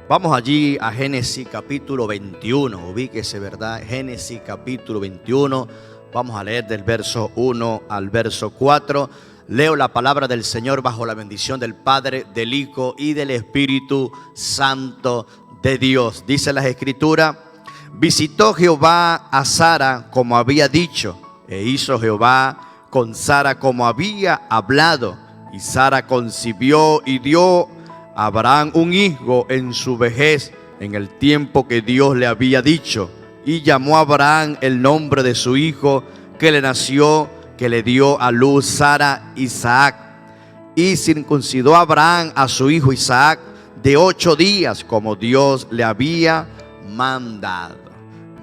Vamos allí a Génesis capítulo 21, ubíquese, ¿verdad? Génesis capítulo 21, vamos a leer del verso 1 al verso 4. Leo la palabra del Señor bajo la bendición del Padre, del Hijo y del Espíritu Santo de Dios. Dice la Escritura: visitó Jehová a Sara como había dicho, e hizo Jehová con Sara como había hablado. Y Sara concibió y dio a Abraham un hijo en su vejez, en el tiempo que Dios le había dicho. Y llamó a Abraham el nombre de su hijo que le nació, que le dio a luz Sara, Isaac. Y circuncidó a Abraham a su hijo Isaac de 8 días, como Dios le había mandado.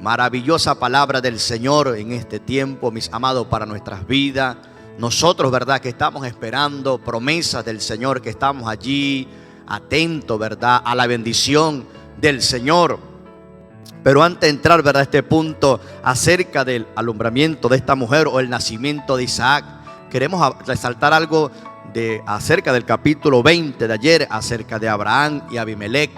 Maravillosa palabra del Señor en este tiempo, mis amados, para nuestras vidas. Nosotros, ¿verdad?, que estamos esperando promesas del Señor, que estamos allí atentos, ¿verdad?, a la bendición del Señor. Pero antes de entrar, ¿verdad?, a este punto acerca del alumbramiento de esta mujer o el nacimiento de Isaac, queremos resaltar algo acerca del capítulo 20 de ayer, acerca de Abraham y Abimelech.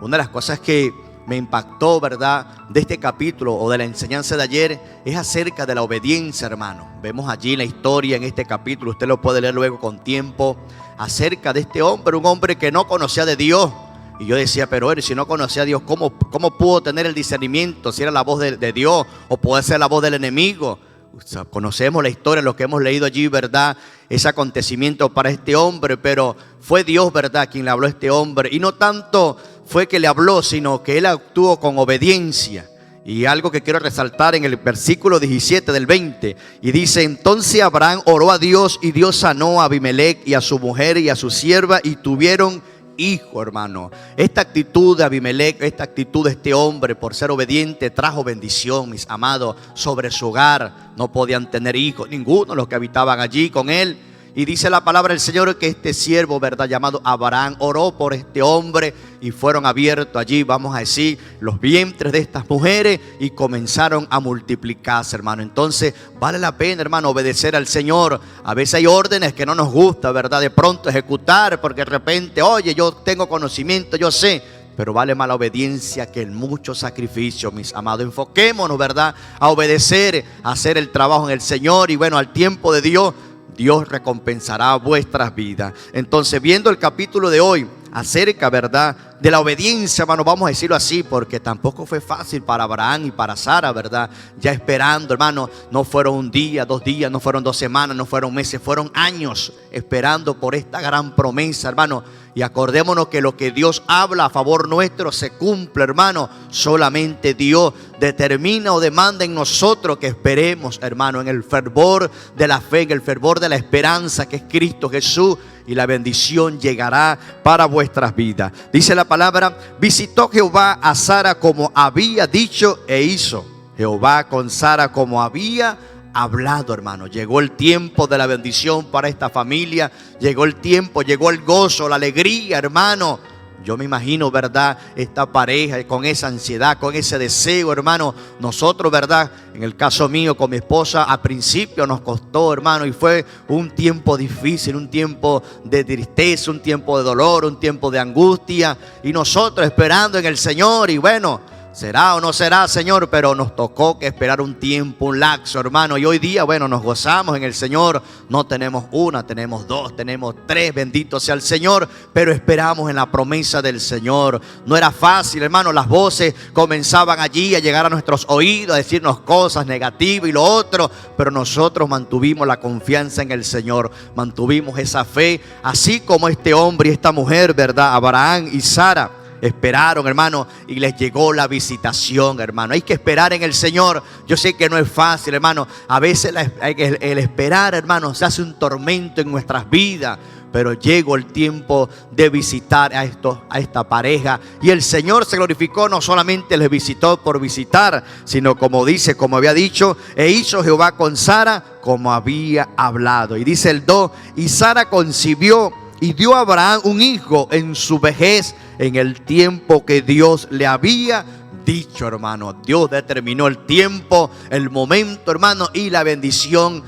Una de las cosas que me impactó, ¿verdad?, de este capítulo o de la enseñanza de ayer es acerca de la obediencia, hermano. Vemos allí la historia en este capítulo, usted lo puede leer luego con tiempo, acerca de este hombre, un hombre que no conocía de Dios. Y yo decía, pero si no conocía a Dios, ¿cómo pudo tener el discernimiento? Si era la voz de Dios o puede ser la voz del enemigo. O sea, conocemos la historia, lo que hemos leído allí, ¿verdad? Ese acontecimiento para este hombre, pero fue Dios, ¿verdad?, quien le habló a este hombre. Y no tanto fue que le habló, sino que él actuó con obediencia. Y algo que quiero resaltar en el versículo 17 del 20. Y dice: entonces Abraham oró a Dios, y Dios sanó a Abimelech y a su mujer y a su sierva, y tuvieron hijo, hermano. Esta actitud de Abimelech, esta actitud de este hombre por ser obediente, trajo bendición, mis amados, sobre su hogar. No podían tener hijos, ninguno de los que habitaban allí con él. Y dice la palabra del Señor que este siervo, ¿verdad?, llamado Abraham, oró por este hombre y fueron abiertos allí, vamos a decir, los vientres de estas mujeres y comenzaron a multiplicarse, hermano. Entonces vale la pena, hermano, obedecer al Señor. A veces hay órdenes que no nos gusta, ¿verdad?, de pronto ejecutar, porque de repente, oye, yo tengo conocimiento, yo sé. Pero vale más la obediencia que el mucho sacrificio, mis amados. Enfoquémonos, ¿verdad?, a obedecer, a hacer el trabajo en el Señor. Y bueno, al tiempo de Dios, Dios recompensará vuestras vidas. Entonces, viendo el capítulo de hoy acerca, ¿verdad?, de la obediencia, hermano, vamos a decirlo así, porque tampoco fue fácil para Abraham y para Sara, ¿verdad? Ya esperando, hermano, no fueron un día, 2 días, no fueron 2 semanas, no fueron meses, fueron años esperando por esta gran promesa, hermano. Y acordémonos que lo que Dios habla a favor nuestro se cumple, hermano. Solamente Dios determina o demanda en nosotros que esperemos, hermano, en el fervor de la fe, en el fervor de la esperanza que es Cristo Jesús. Y la bendición llegará para vuestras vidas. Dice la palabra: visitó Jehová a Sara como había dicho, e hizo Jehová con Sara como había hablado, hermano. Llegó el tiempo de la bendición para esta familia. Llegó el tiempo, llegó el gozo, la alegría, hermano. Yo me imagino, ¿verdad?, esta pareja con esa ansiedad, con ese deseo, hermano. Nosotros, ¿verdad?, en el caso mío con mi esposa, a principio nos costó, hermano, y fue un tiempo difícil, un tiempo de tristeza, un tiempo de dolor, un tiempo de angustia. Y nosotros esperando en el Señor, y bueno, será o no será, Señor, pero nos tocó que esperar un tiempo, un lapso, hermano. Y hoy día, bueno, nos gozamos en el Señor. No tenemos 1, tenemos 2, tenemos 3, bendito sea el Señor. Pero esperamos en la promesa del Señor. No era fácil, hermano. Las voces comenzaban allí a llegar a nuestros oídos, a decirnos cosas negativas y lo otro. Pero nosotros mantuvimos la confianza en el Señor. Mantuvimos esa fe, así como este hombre y esta mujer, ¿verdad?, Abraham y Sara. Esperaron, hermano, y les llegó la visitación, hermano. Hay que esperar en el Señor. Yo sé que no es fácil, hermano. A veces el esperar, hermano, se hace un tormento en nuestras vidas. Pero llegó el tiempo de visitar a esta pareja. Y el Señor se glorificó, no solamente les visitó por visitar, sino como dice, como había dicho, e hizo Jehová con Sara como había hablado. Y dice el 2, y Sara concibió y dio a Abraham un hijo en su vejez, en el tiempo que Dios le había dicho, hermano. Dios determinó el tiempo, el momento, hermano, y la bendición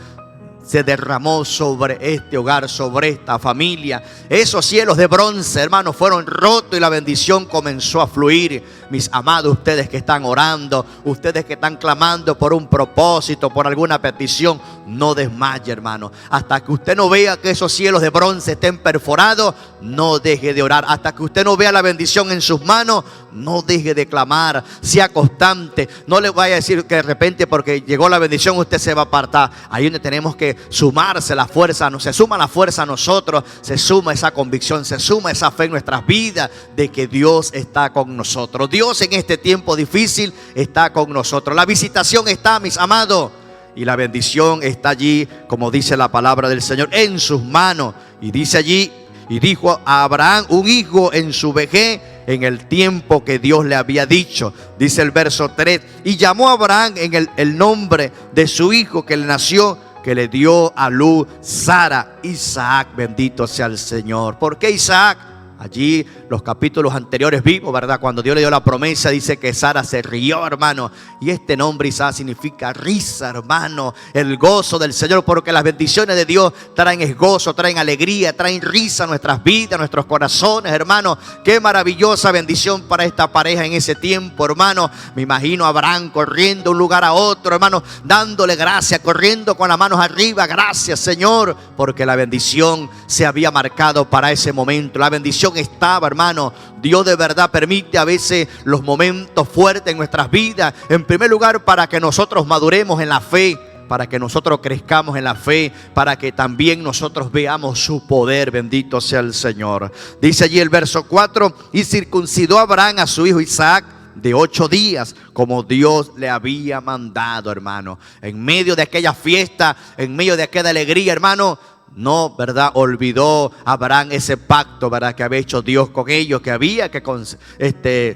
se derramó sobre este hogar, sobre esta familia. Esos cielos de bronce, hermanos, fueron rotos y la bendición comenzó a fluir. Mis amados, ustedes que están orando, ustedes que están clamando por un propósito, por alguna petición, no desmaye, hermano. Hasta que usted no vea que esos cielos de bronce estén perforados, no deje de orar. Hasta que usted no vea la bendición en sus manos, no deje de clamar. Sea constante. No le vaya a decir que de repente porque llegó la bendición usted se va a apartar. Ahí donde tenemos que sumarse la fuerza. Se suma la fuerza a nosotros. Se suma esa convicción. Se suma esa fe en nuestras vidas de que Dios está con nosotros. Dios en este tiempo difícil está con nosotros. La visitación está, mis amados. Y la bendición está allí, como dice la palabra del Señor, en sus manos. Y dice allí, y dijo a Abraham un hijo en su vejez, en el tiempo que Dios le había dicho. Dice el verso 3, y llamó a Abraham en el nombre de su hijo que le nació, que le dio a luz Sara, Isaac. Bendito sea el Señor. ¿Por qué Isaac? Allí los capítulos anteriores vimos, ¿verdad? Cuando Dios le dio la promesa, dice que Sara se rió, hermano. Y este nombre Isaac significa risa, hermano. El gozo del Señor, porque las bendiciones de Dios traen gozo, traen alegría, traen risa a nuestras vidas, a nuestros corazones, hermano. Qué maravillosa bendición para esta pareja en ese tiempo, hermano. Me imagino a Abraham corriendo de un lugar a otro, hermano, dándole gracias, corriendo con las manos arriba. Gracias, Señor, porque la bendición se había marcado para ese momento. La bendición estaba, hermano. Dios de verdad permite a veces los momentos fuertes en nuestras vidas, en primer lugar para que nosotros maduremos en la fe, para que nosotros crezcamos en la fe, para que también nosotros veamos su poder. Bendito sea el Señor. Dice allí el verso 4, y circuncidó Abraham a su hijo Isaac de 8 días, como Dios le había mandado, hermano. En medio de aquella fiesta, en medio de aquella alegría, hermano, no, ¿verdad? Olvidó Abraham ese pacto, ¿verdad? Que había hecho Dios con ellos, que había que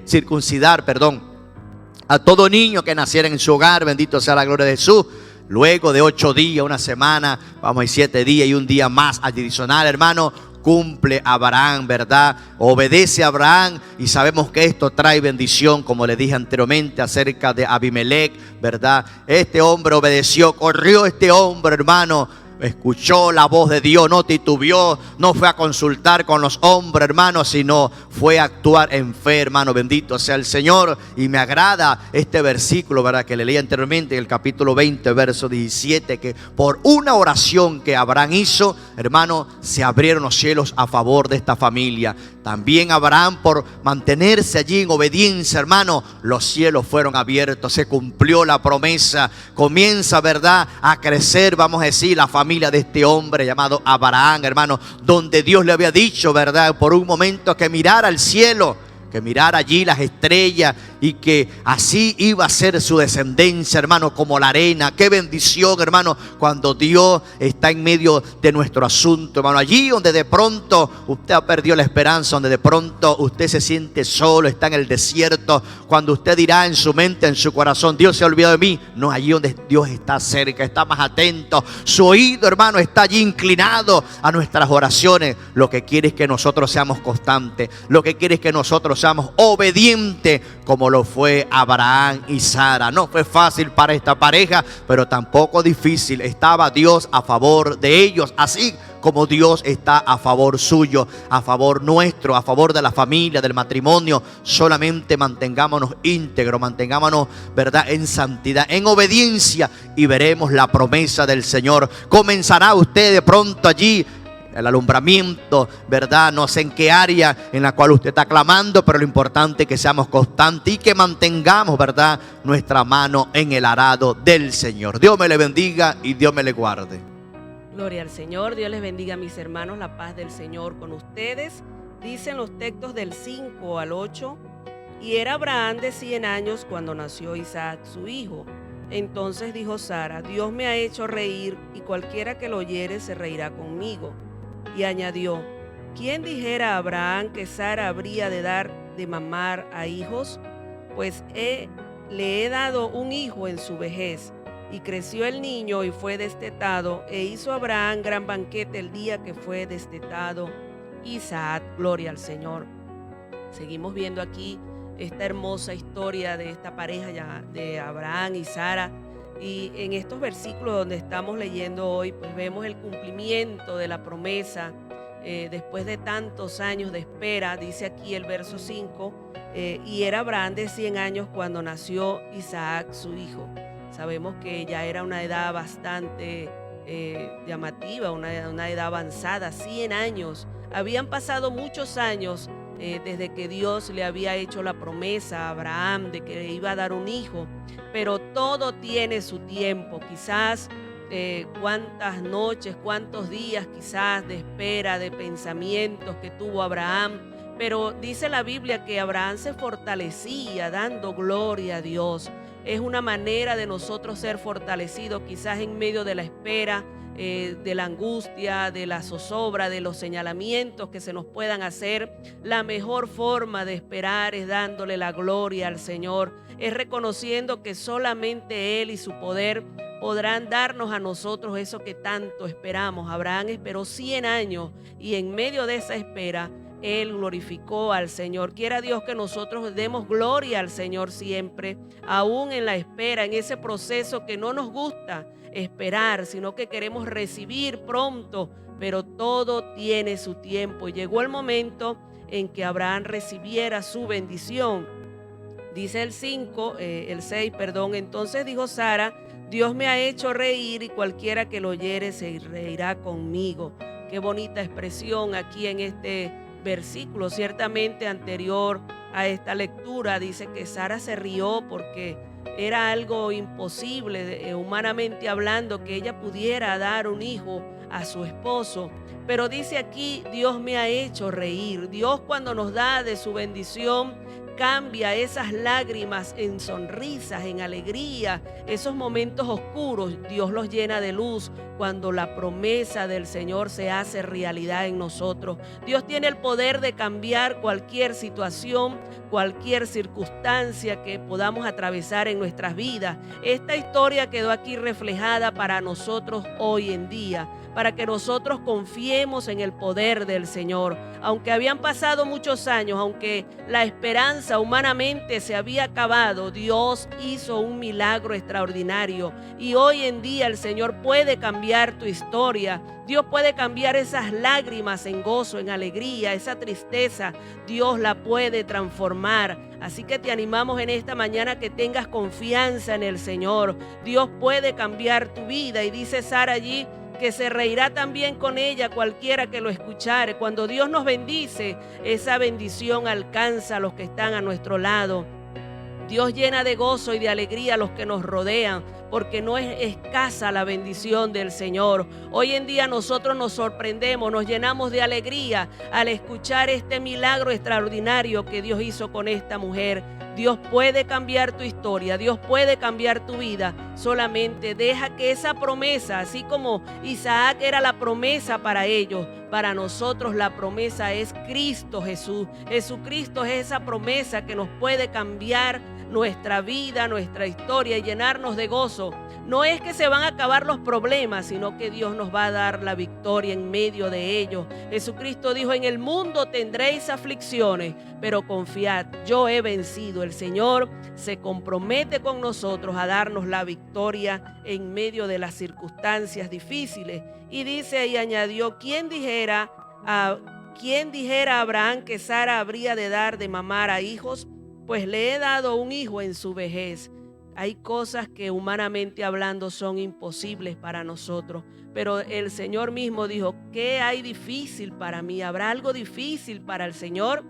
circuncidar, a todo niño que naciera en su hogar. Bendito sea la gloria de Jesús. Luego de 8 días, una semana, vamos a ir 7 días y un día más adicional, hermano, cumple Abraham, ¿verdad? Obedece a Abraham y sabemos que esto trae bendición, como le dije anteriormente acerca de Abimelech, ¿verdad? Este hombre obedeció, corrió este hombre, hermano. Escuchó la voz de Dios, no titubeó, no fue a consultar con los hombres, hermano, sino fue a actuar en fe, hermano. Bendito sea el Señor. Y me agrada este versículo, ¿verdad? Que le leí anteriormente en el capítulo 20, verso 17, que por una oración que Abraham hizo, hermano, se abrieron los cielos a favor de esta familia. También Abraham, por mantenerse allí en obediencia, hermano, los cielos fueron abiertos, se cumplió la promesa. Comienza, ¿verdad?, a crecer, vamos a decir, la familia de este hombre llamado Abraham, hermano, donde Dios le había dicho, ¿verdad?, por un momento que mirara al cielo, que mirara allí las estrellas y que así iba a ser su descendencia, hermano, como la arena. Qué bendición, hermano, cuando Dios está en medio de nuestro asunto, hermano. Allí donde de pronto usted ha perdido la esperanza, donde de pronto usted se siente solo, está en el desierto, cuando usted dirá en su mente, en su corazón, Dios se ha olvidado de mí. No, allí donde Dios está cerca, está más atento. Su oído, hermano, está allí inclinado a nuestras oraciones. Lo que quiere es que nosotros seamos constantes. Lo que quiere es que nosotros seamos obedientes, como lo fue Abraham y Sara. No fue fácil para esta pareja, pero tampoco difícil. Estaba Dios a favor de ellos, así como Dios está a favor suyo, a favor nuestro, a favor de la familia, del matrimonio. Solamente mantengámonos íntegros, mantengámonos, ¿verdad?, en santidad, en obediencia, y veremos la promesa del Señor. Comenzará usted de pronto allí el alumbramiento, ¿verdad? No sé en qué área en la cual usted está clamando, pero lo importante es que seamos constantes y que mantengamos, ¿verdad?, nuestra mano en el arado del Señor. Dios me le bendiga y Dios me le guarde. Gloria al Señor. Dios les bendiga, mis hermanos. La paz del Señor con ustedes. Dicen los textos del 5 al 8. Y era Abraham de 100 años cuando nació Isaac, su hijo. Entonces dijo Sara: Dios me ha hecho reír, y cualquiera que lo oyere se reirá conmigo. Y añadió: ¿quién dijera a Abraham que Sara habría de dar de mamar a hijos? Pues le he dado un hijo en su vejez. Y creció el niño y fue destetado, e hizo Abraham gran banquete el día que fue destetado Isaac. Gloria al Señor. Seguimos viendo aquí esta hermosa historia de esta pareja de Abraham y Sara, Y en estos versículos donde estamos leyendo hoy, pues vemos el cumplimiento de la promesa después de tantos años de espera. Dice aquí el verso 5, y era Abraham de 100 años cuando nació Isaac, su hijo. Sabemos que ya era una edad bastante llamativa, una edad avanzada, 100 años. Habían pasado muchos años desde que Dios le había hecho la promesa a Abraham de que le iba a dar un hijo, pero todo tiene su tiempo. Quizás cuántas noches, cuántos días quizás de espera, de pensamientos que tuvo Abraham, pero dice la Biblia que Abraham se fortalecía dando gloria a Dios. Es una manera de nosotros ser fortalecidos quizás en medio de la espera, de la angustia, de la zozobra, de los señalamientos que se nos puedan hacer. La mejor forma de esperar es dándole la gloria al Señor, es reconociendo que solamente Él y su poder podrán darnos a nosotros eso que tanto esperamos. Abraham esperó 100 años y en medio de esa espera él glorificó al Señor. Quiera Dios que nosotros demos gloria al Señor siempre, aún en la espera, en ese proceso que no nos gusta esperar, sino que queremos recibir pronto, pero todo tiene su tiempo. Llegó el momento en que Abraham recibiera su bendición. Dice el 6, perdón. Entonces dijo Sara: Dios me ha hecho reír y cualquiera que lo oyere se reirá conmigo. Qué bonita expresión aquí en este versículo. Ciertamente anterior a esta lectura dice que Sara se rió porque era algo imposible, humanamente hablando, que ella pudiera dar un hijo a su esposo. Pero dice aquí: Dios me ha hecho reír. Dios, cuando nos da de su bendición, cambia esas lágrimas en sonrisas, en alegría. Esos momentos oscuros, Dios los llena de luz cuando la promesa del Señor se hace realidad en nosotros. Dios tiene el poder de cambiar cualquier situación, cualquier circunstancia que podamos atravesar en nuestras vidas. Esta historia quedó aquí reflejada para nosotros hoy en día, para que nosotros confiemos en el poder del Señor. Aunque habían pasado muchos años, aunque la esperanza humanamente se había acabado, Dios hizo un milagro extraordinario. Y hoy en día el Señor puede cambiar tu historia. Dios puede cambiar esas lágrimas en gozo, en alegría, esa tristeza. Dios la puede transformar. Así que te animamos en esta mañana que tengas confianza en el Señor. Dios puede cambiar tu vida. Y dice Sara allí que se reirá también con ella cualquiera que lo escuchare. Cuando Dios nos bendice, esa bendición alcanza a los que están a nuestro lado. Dios llena de gozo y de alegría a los que nos rodean, porque no es escasa la bendición del Señor. Hoy en día nosotros nos sorprendemos, nos llenamos de alegría al escuchar este milagro extraordinario que Dios hizo con esta mujer. Dios puede cambiar tu historia, Dios puede cambiar tu vida. Solamente deja que esa promesa, así como Isaac era la promesa para ellos, para nosotros la promesa es Cristo Jesús. Jesucristo es esa promesa que nos puede cambiar nuestra vida, nuestra historia y llenarnos de gozo. No es que se van a acabar los problemas, sino que Dios nos va a dar la victoria en medio de ellos. Jesucristo dijo: en el mundo tendréis aflicciones, pero confiad, yo he vencido. El Señor se compromete con nosotros a darnos la victoria en medio de las circunstancias difíciles. Y dice y añadió: ¿quién dijera a Abraham que Sara habría de dar de mamar a hijos? Pues le he dado un hijo en su vejez. Hay cosas que humanamente hablando son imposibles para nosotros, pero el Señor mismo dijo: ¿qué hay difícil para mí? ¿Habrá algo difícil para el Señor?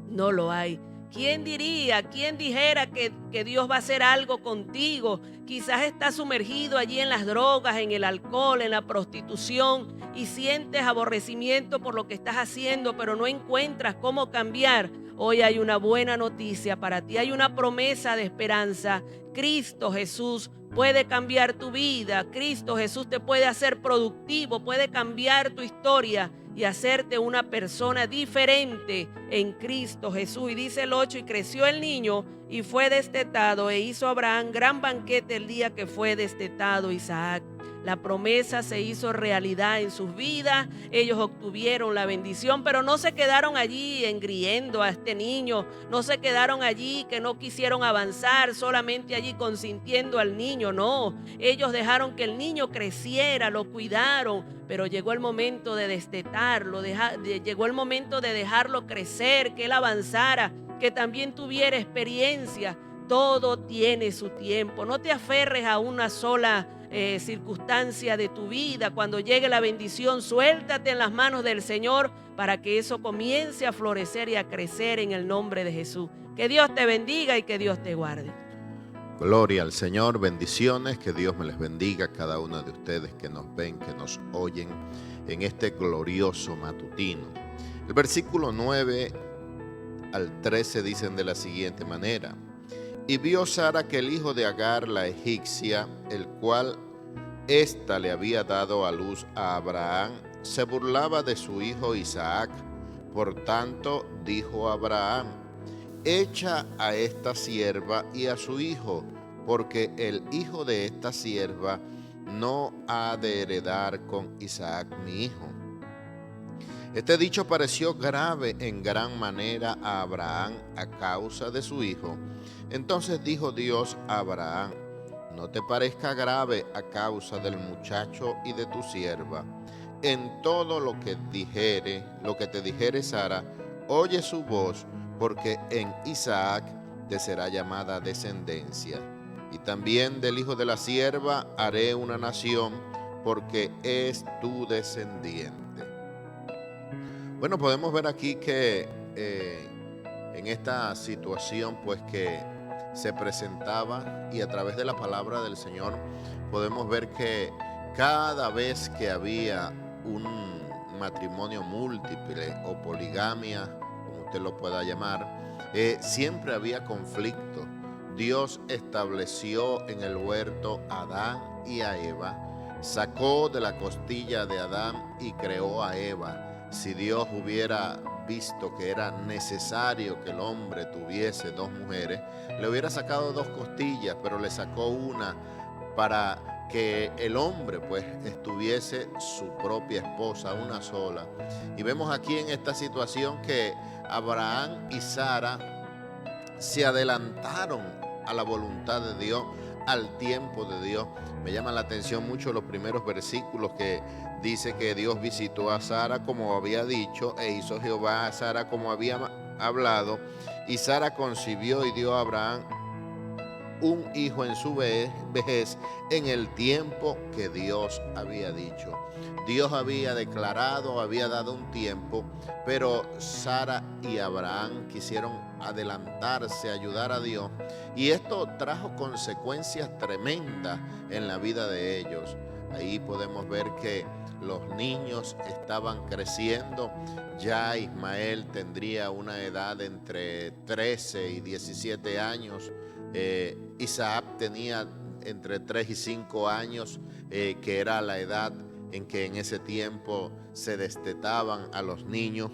No lo hay. ¿Quién diría, quién dijera que Dios va a hacer algo contigo? Quizás estás sumergido allí en las drogas, en el alcohol, en la prostitución y sientes aborrecimiento por lo que estás haciendo, pero no encuentras cómo cambiar. Hoy hay una buena noticia para ti, hay una promesa de esperanza. Cristo Jesús puede cambiar tu vida. Cristo Jesús te puede hacer productivo, puede cambiar tu historia y hacerte una persona diferente en Cristo Jesús. Y dice el 8: y creció el niño y fue destetado, e hizo Abraham gran banquete el día que fue destetado Isaac. La promesa se hizo realidad en sus vidas, ellos obtuvieron la bendición, pero no se quedaron allí engriendo a este niño, no se quedaron allí que no quisieron avanzar, solamente allí consintiendo al niño, no. Ellos dejaron que el niño creciera, lo cuidaron, pero llegó el momento de destetarlo, llegó el momento de dejarlo crecer, que él avanzara, que también tuviera experiencia. Todo tiene su tiempo. No te aferres a una sola circunstancia de tu vida. Cuando llegue la bendición, suéltate en las manos del Señor para que eso comience a florecer y a crecer en el nombre de Jesús. Que Dios te bendiga y que Dios te guarde. Gloria al Señor, bendiciones, que Dios me les bendiga a cada uno de ustedes que nos ven, que nos oyen en este glorioso matutino. El versículo 9 al 13 dicen de la siguiente manera: y vio Sara que el hijo de Agar la egipcia, el cual ésta le había dado a luz a Abraham, se burlaba de su hijo Isaac. Por tanto dijo Abraham: echa a esta sierva y a su hijo, porque el hijo de esta sierva no ha de heredar con Isaac mi hijo. Este dicho pareció grave en gran manera a Abraham a causa de su hijo. Entonces dijo Dios a Abraham: no te parezca grave a causa del muchacho y de tu sierva. En todo lo que te dijere Sara, oye su voz, porque en Isaac te será llamada descendencia. Y también del hijo de la sierva haré una nación, porque es tu descendiente. Bueno, podemos ver aquí que en esta situación pues que se presentaba, y a través de la palabra del Señor podemos ver que cada vez que había un matrimonio múltiple o poligamia, como usted lo pueda llamar, siempre había conflicto. Dios estableció en el huerto a Adán y a Eva, sacó de la costilla de Adán y creó a Eva. Si Dios hubiera visto que era necesario que el hombre tuviese dos mujeres, le hubiera sacado dos costillas, pero le sacó una para que el hombre pues estuviese su propia esposa, una sola. Y vemos aquí en esta situación que Abraham y Sara se adelantaron a la voluntad de Dios, al tiempo de Dios. Me llama la atención mucho los primeros versículos que dice que Dios visitó a Sara como había dicho, e hizo Jehová a Sara como había hablado, y Sara concibió y dio a Abraham un hijo en su vejez, en el tiempo que Dios había dicho. Dios había declarado, había dado un tiempo, pero Sara y Abraham quisieron adelantarse, ayudar a Dios, y esto trajo consecuencias tremendas en la vida de ellos. Ahí podemos ver que los niños estaban creciendo. Ya Ismael tendría una edad entre 13 y 17 años. Isaac tenía entre 3 y 5 años, que era la edad en que en ese tiempo se destetaban a los niños.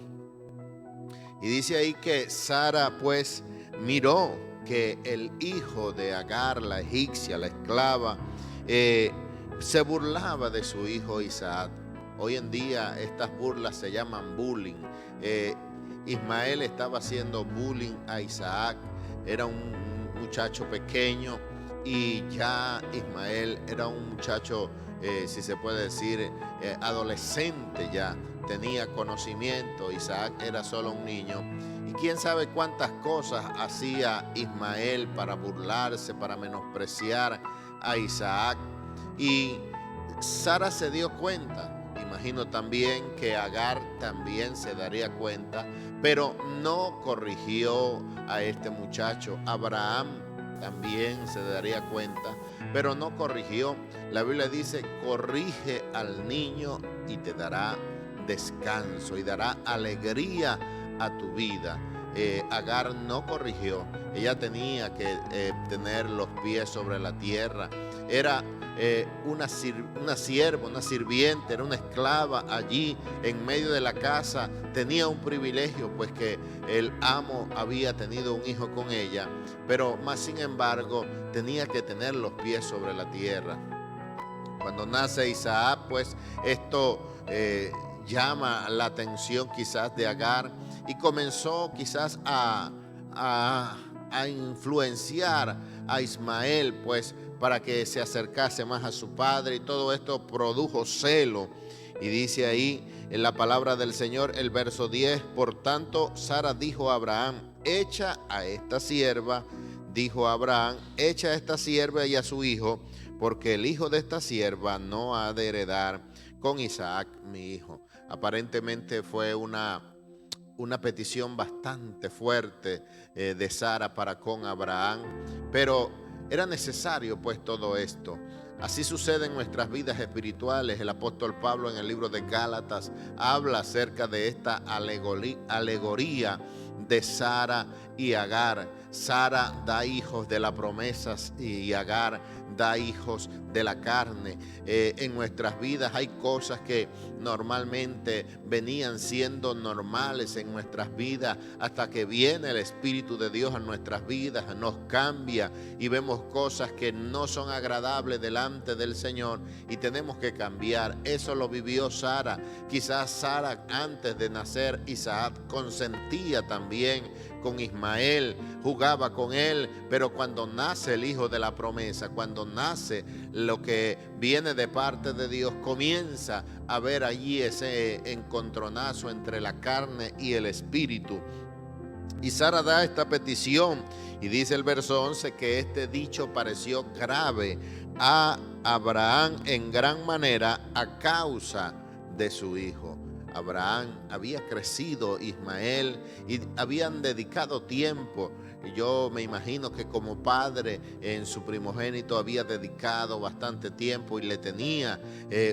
Y dice ahí que Sara pues miró que el hijo de Agar, la egipcia, la esclava, se burlaba de su hijo Isaac. Hoy en día estas burlas se llaman bullying. Ismael estaba haciendo bullying a Isaac. Era un muchacho pequeño, y ya Ismael era un muchacho, si se puede decir, adolescente ya. Tenía conocimiento. Isaac era solo un niño. Y quién sabe cuántas cosas hacía Ismael para burlarse, para menospreciar a Isaac. Y Sara se dio cuenta. Imagino también que Agar también se daría cuenta, pero no corrigió a este muchacho. Abraham también se daría cuenta, pero no corrigió. La Biblia dice: corrige al niño y te dará descanso y dará alegría a tu vida. Agar no corrigió. Ella tenía que tener los pies sobre la tierra. Era una sierva, una sirviente, era una esclava allí en medio de la casa. Tenía un privilegio, pues que el amo había tenido un hijo con ella, pero más sin embargo tenía que tener los pies sobre la tierra. Cuando nace Isaac, pues esto llama la atención quizás de Agar y comenzó quizás a influenciar a Ismael, pues para que se acercase más a su padre, y todo esto produjo celo. Y dice ahí en la palabra del Señor, el verso 10, por tanto Sara dijo a Abraham, echa a esta sierva, dijo Abraham, echa a esta sierva y a su hijo, porque el hijo de esta sierva no ha de heredar con Isaac mi hijo. Aparentemente fue una petición bastante fuerte de Sara para con Abraham, pero era necesario pues todo esto. Así sucede en nuestras vidas espirituales. El apóstol Pablo en el libro de Gálatas habla acerca de esta alegoría de Sara y Agar. Sara da hijos de las promesas y Agar da hijos de la carne. En nuestras vidas hay cosas que normalmente venían siendo normales en nuestras vidas hasta que viene el Espíritu de Dios a nuestras vidas, nos cambia y vemos cosas que no son agradables delante del Señor y tenemos que cambiar. Eso lo vivió Sara. Quizás Sara antes de nacer Isaac consentía también con Ismael, jugaba con él, pero cuando nace el hijo de la promesa, cuando nace lo que viene de parte de Dios, comienza a ver allí ese encontronazo entre la carne y el espíritu. Y Sara da esta petición y dice el verso 11 que este dicho pareció grave a Abraham en gran manera a causa de su hijo. Abraham había crecido, Ismael, y habían dedicado tiempo. Y yo me imagino que como padre en su primogénito había dedicado bastante tiempo y le tenía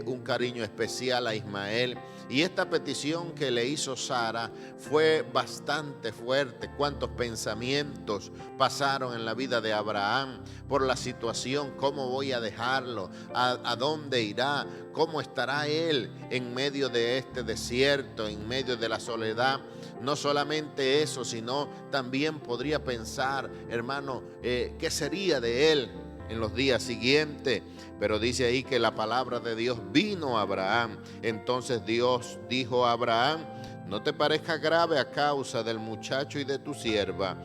un cariño especial a Ismael. Y esta petición que le hizo Sara fue bastante fuerte. Cuántos pensamientos pasaron en la vida de Abraham por la situación. ¿Cómo voy a dejarlo? ¿A dónde irá? ¿Cómo estará él en medio de este desierto, en medio de la soledad? No solamente eso, sino también podría pensar, hermano, ¿qué sería de él en los días siguientes? Pero dice ahí que la palabra de Dios vino a Abraham. Entonces Dios dijo a Abraham, no te parezca grave a causa del muchacho y de tu sierva.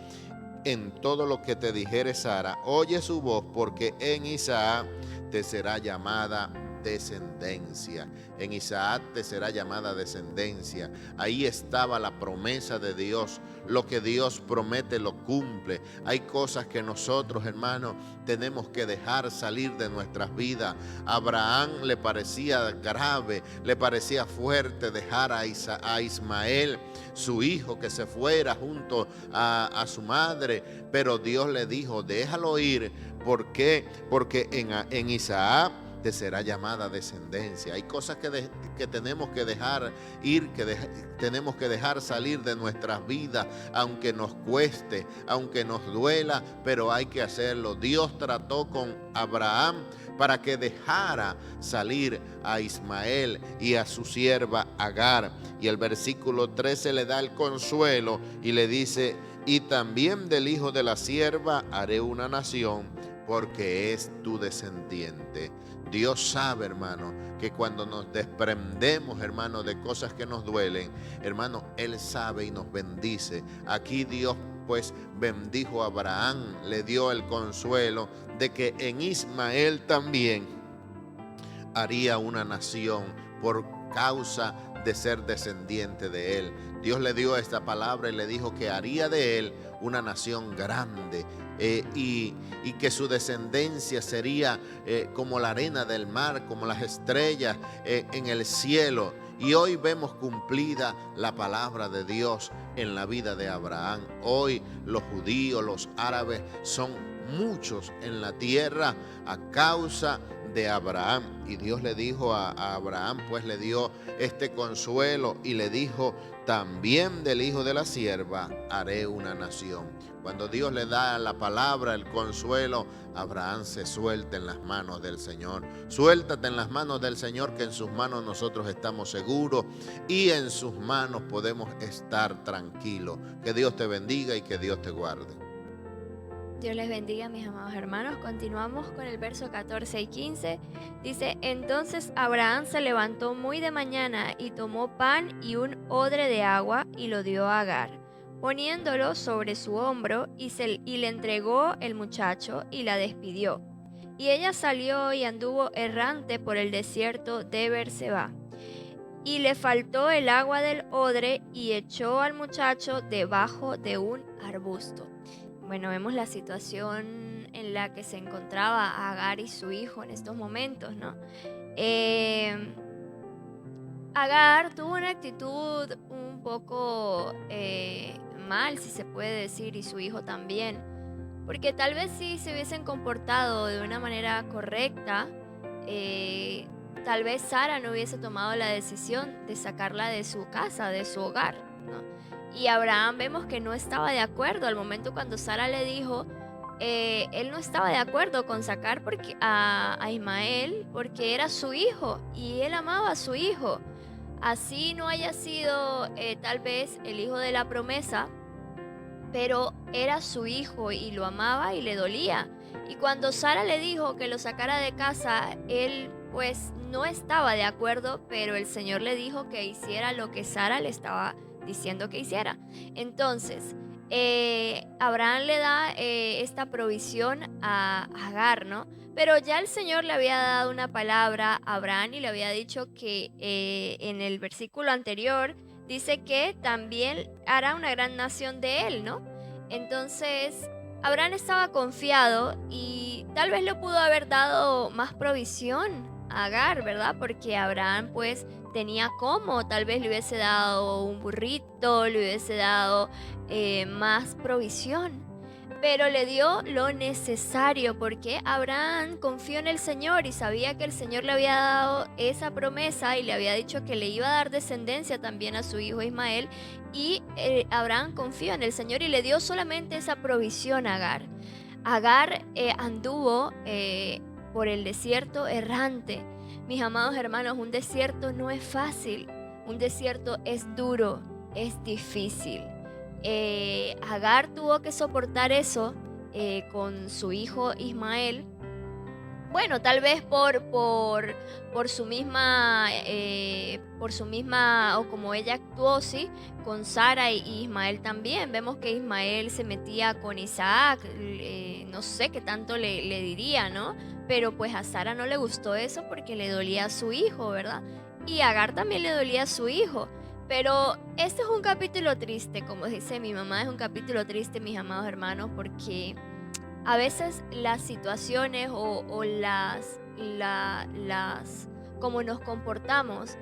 En todo lo que te dijere Sara, oye su voz, porque en Isaac te será llamada descendencia. En Isaac te será llamada descendencia. Ahí estaba la promesa de Dios. Lo que Dios promete lo cumple. Hay cosas que nosotros, hermanos, tenemos que dejar salir de nuestras vidas. A Abraham le parecía grave, le parecía fuerte dejar a Ismael, su hijo, que se fuera junto a su madre, pero Dios le dijo, déjalo ir. ¿Por qué? Porque en Isaac te será llamada descendencia. Hay cosas que tenemos que dejar ir, tenemos que dejar salir de nuestras vidas, aunque nos cueste, aunque nos duela, pero hay que hacerlo. Dios trató con Abraham para que dejara salir a Ismael y a su sierva Agar. Y el versículo 13 le da el consuelo y le dice, y también del hijo de la sierva haré una nación, porque es tu descendiente. Dios sabe, hermano, que cuando nos desprendemos, hermano, de cosas que nos duelen, hermano, Él sabe y nos bendice. Aquí Dios pues bendijo a Abraham, le dio el consuelo de que en Ismael también haría una nación por causa de ser descendiente de él. Dios le dio esta palabra y le dijo que haría de él una nación grande. Y que su descendencia sería como la arena del mar, como las estrellas en el cielo. Y hoy vemos cumplida la palabra de Dios en la vida de Abraham. Hoy los judíos, los árabes son muchos en la tierra a causa de Abraham. Y Dios le dijo a Abraham, pues le dio este consuelo y le dijo, también del hijo de la sierva haré una nación. Cuando Dios le da la palabra, el consuelo, Abraham se suelta en las manos del Señor. Suéltate en las manos del Señor, que en sus manos nosotros estamos seguros y en sus manos podemos estar tranquilos. Que Dios te bendiga y que Dios te guarde. Dios les bendiga, mis amados hermanos. Continuamos con el verso 14 y 15. Dice: entonces Abraham se levantó muy de mañana y tomó pan y un odre de agua y lo dio a Agar, poniéndolo sobre su hombro, y le entregó el muchacho y la despidió. Y ella salió y anduvo errante por el desierto de Beerseba. Y le faltó el agua del odre y echó al muchacho debajo de un arbusto. Bueno, vemos la situación en la que se encontraba Agar y su hijo en estos momentos, ¿no? Agar tuvo una actitud un poco mal, si se puede decir, y su hijo también, porque tal vez si se hubiesen comportado de una manera correcta, tal vez Sara no hubiese tomado la decisión de sacarla de su casa, de su hogar, ¿no? Y Abraham vemos que no estaba de acuerdo al momento cuando Sara le dijo, él no estaba de acuerdo con sacar a Ismael porque era su hijo y él amaba a su hijo. Así no haya sido tal vez el hijo de la promesa, pero era su hijo y lo amaba y le dolía. Y cuando Sara le dijo que lo sacara de casa, él pues no estaba de acuerdo, pero el Señor le dijo que hiciera lo que Sara le estaba diciendo que hiciera. Entonces, Abraham le da esta provisión a Agar, ¿no? Pero ya el Señor le había dado una palabra a Abraham y le había dicho que en el versículo anterior dice que también hará una gran nación de él, ¿no? Entonces, Abraham estaba confiado y tal vez le pudo haber dado más provisión a Agar, ¿verdad? Porque Abraham pues tenía como, tal vez le hubiese dado un burrito, le hubiese dado más provisión, pero le dio lo necesario porque Abraham confió en el Señor y sabía que el Señor le había dado esa promesa y le había dicho que le iba a dar descendencia también a su hijo Ismael, y Abraham confió en el Señor y le dio solamente esa provisión a Agar. Agar anduvo por el desierto errante. Mis amados hermanos, un desierto no es fácil, un desierto es duro, es difícil. Agar tuvo que soportar eso con su hijo Ismael. Bueno, tal vez por su misma, o como ella actuó, sí, con Sara y Ismael también. Vemos que Ismael se metía con Isaac, no sé qué tanto le diría, ¿no? Pero pues a Sara no le gustó eso porque le dolía a su hijo, ¿verdad? Y a Agar también le dolía a su hijo. Pero este es un capítulo triste, como dice mi mamá, es un capítulo triste, mis amados hermanos, porque a veces las situaciones o como nos comportamos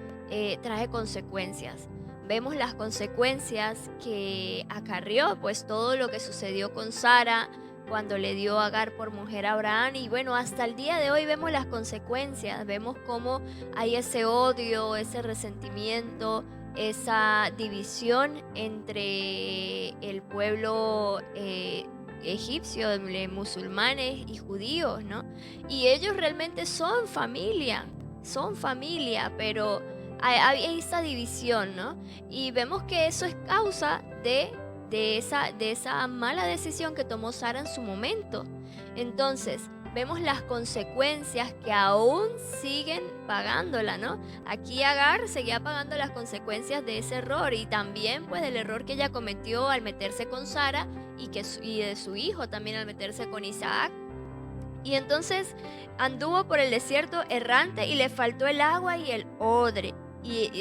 trae consecuencias. Vemos las consecuencias que acarrió pues todo lo que sucedió con Sara cuando le dio a Agar por mujer a Abraham, y bueno, hasta el día de hoy vemos las consecuencias, vemos cómo hay ese odio, ese resentimiento, esa división entre el pueblo egipcio, musulmanes y judíos, ¿no? Y ellos realmente son familia, pero hay esa división, ¿no? Y vemos que eso es causa de esa mala decisión que tomó Sara en su momento. Entonces, vemos las consecuencias que aún siguen pagándola, ¿no? Aquí Agar seguía pagando las consecuencias de ese error y también pues del error que ella cometió al meterse con Sara y de su hijo también al meterse con Isaac. Y entonces anduvo por el desierto errante y le faltó el agua y el odre.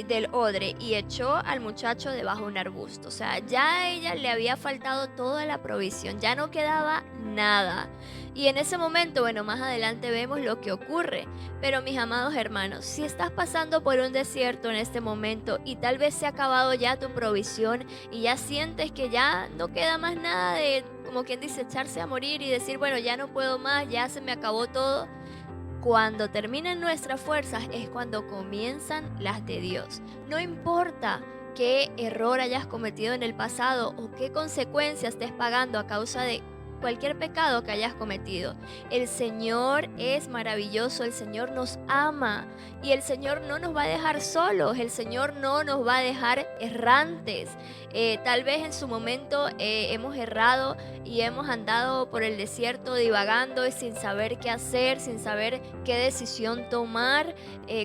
Del odre, y echó al muchacho debajo de un arbusto. O sea, ya a ella le había faltado toda la provisión, ya no quedaba nada. Y en ese momento, bueno, más adelante vemos lo que ocurre. Pero mis amados hermanos, si estás pasando por un desierto en este momento y tal vez se ha acabado ya tu provisión y ya sientes que ya no queda más nada de, como quien dice, echarse a morir y decir, bueno, ya no puedo más, ya se me acabó todo. Cuando terminan nuestras fuerzas es cuando comienzan las de Dios. No importa qué error hayas cometido en el pasado o qué consecuencias estés pagando a causa de cualquier pecado que hayas cometido. El Señor es maravilloso, el Señor nos ama y el Señor no nos va a dejar solos, el Señor no nos va a dejar errantes. Tal vez en su momento hemos errado y hemos andado por el desierto divagando y sin saber qué hacer, sin saber qué decisión tomar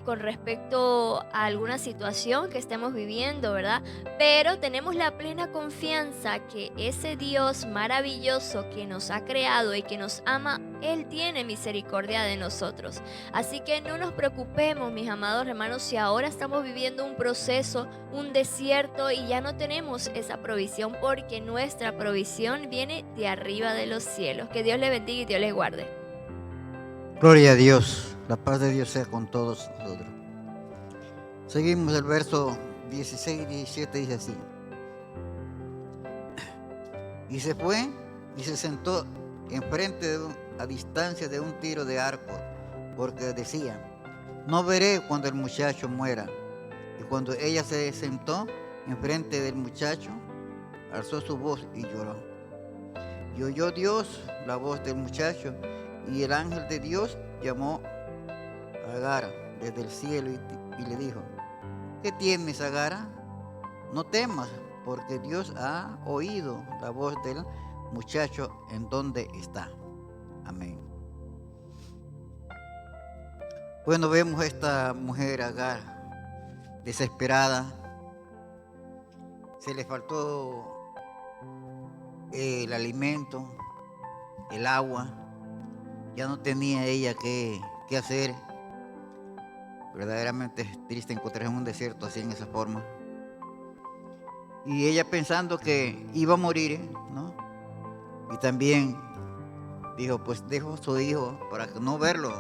con respecto a alguna situación que estemos viviendo, ¿verdad? Pero tenemos la plena confianza que ese Dios maravilloso que nos ha creado y que nos ama, Él tiene misericordia de nosotros. Así que no nos preocupemos, mis amados hermanos, si ahora estamos viviendo un proceso, un desierto y ya no tenemos esa provisión, porque nuestra provisión viene de arriba de los cielos. Que Dios le bendiga y Dios le guarde. Gloria a Dios. La paz de Dios sea con todos nosotros. Seguimos el verso 16 y 17, dice así. Y se fue y se sentó enfrente a distancia de un tiro de arco, porque decía: no veré cuando el muchacho muera. Y cuando ella se sentó enfrente del muchacho, alzó su voz y lloró. Y oyó Dios la voz del muchacho, y el ángel de Dios llamó a Agar desde el cielo y le dijo: ¿qué tienes, Agar? No temas, porque Dios ha oído la voz del muchacho en donde está. Amén. Bueno, vemos a esta mujer, Agar, desesperada. Se le faltó el alimento, el agua. Ya no tenía ella qué hacer. Verdaderamente es triste encontrar en un desierto así, en esa forma. Y ella pensando que iba a morir, ¿no? Y también dijo, pues dejo a su hijo para no verlo.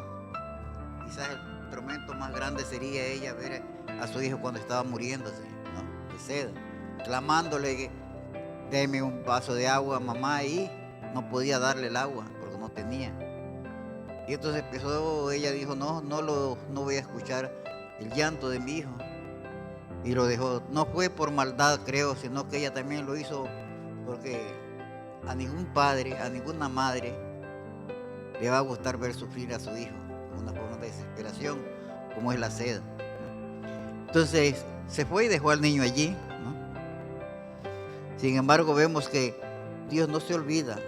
Quizás el tormento más grande sería ella ver a su hijo cuando estaba muriéndose, ¿no? De sed, clamándole: deme un vaso de agua, mamá, y no podía darle el agua porque no tenía. Y entonces ella dijo: no voy a escuchar el llanto de mi hijo. Y lo dejó. No fue por maldad, creo, sino que ella también lo hizo porque a ningún padre, a ninguna madre le va a gustar ver sufrir a su hijo, una forma de desesperación como es la sed. Entonces se fue y dejó al niño allí, ¿no? Sin embargo, vemos que Dios no se olvida.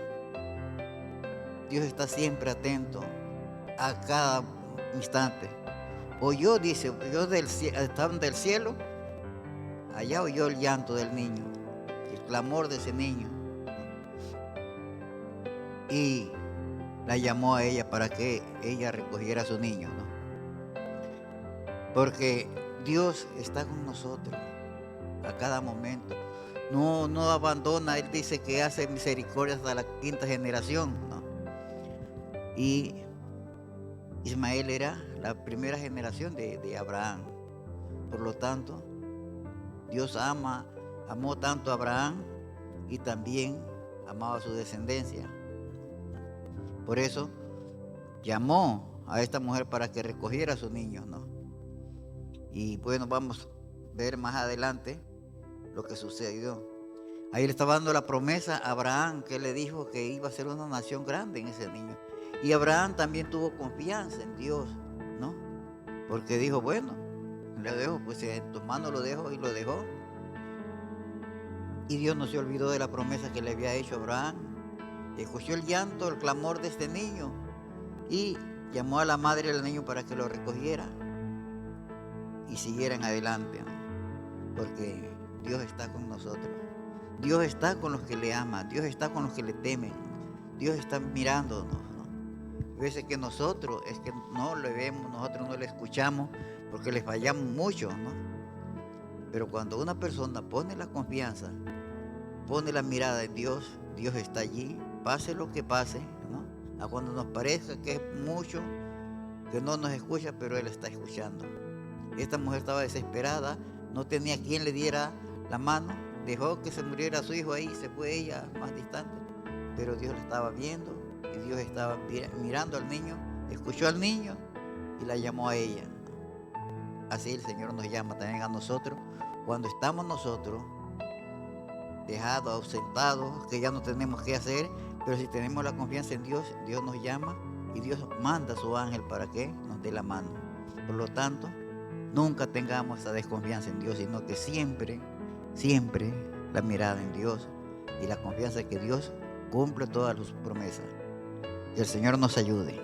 Dios está siempre atento a cada instante. Oyó, dice, estaban del cielo, allá oyó el llanto del niño, el clamor de ese niño, y la llamó a ella para que ella recogiera a su niño, ¿no? Porque Dios está con nosotros a cada momento. No abandona. Él dice que hace misericordia hasta la 5ª generación, ¿no? Y Ismael era la primera generación de Abraham. Por lo tanto, Dios amó tanto a Abraham y también amaba a su descendencia. Por eso llamó a esta mujer para que recogiera a su niño, ¿no? Y bueno, vamos a ver más adelante lo que sucedió. Ahí le estaba dando la promesa a Abraham, que le dijo que iba a ser una nación grande en ese niño. Y Abraham también tuvo confianza en Dios, ¿no? Porque dijo: bueno, le dejo, pues en tus manos lo dejo, y lo dejó. Y Dios no se olvidó de la promesa que le había hecho a Abraham. Escuchó el llanto, el clamor de este niño, y llamó a la madre del niño para que lo recogiera y siguieran adelante, ¿no? Porque Dios está con nosotros. Dios está con los que le aman. Dios está con los que le temen. Dios está mirándonos, ¿no? A veces que nosotros es que no le vemos, nosotros no le escuchamos porque le fallamos mucho, ¿no? Pero cuando una persona pone la confianza, pone la mirada en Dios, Dios está allí, pase lo que pase, ¿no? A cuando nos parezca que es mucho, que no nos escucha, pero Él está escuchando. Esta mujer estaba desesperada, no tenía quien le diera la mano, dejó que se muriera su hijo ahí, se fue ella más distante, pero Dios la estaba viendo y Dios estaba mirando al niño, escuchó al niño y la llamó a ella. Así el Señor nos llama también a nosotros cuando estamos nosotros dejados, ausentados, que ya no tenemos qué hacer, Pero si tenemos la confianza en Dios, Dios nos llama y Dios manda a su ángel para que nos dé la mano. Por lo tanto, nunca tengamos esa desconfianza en Dios, sino que siempre la mirada en Dios y la confianza en que Dios cumple todas sus promesas. Que el Señor nos ayude.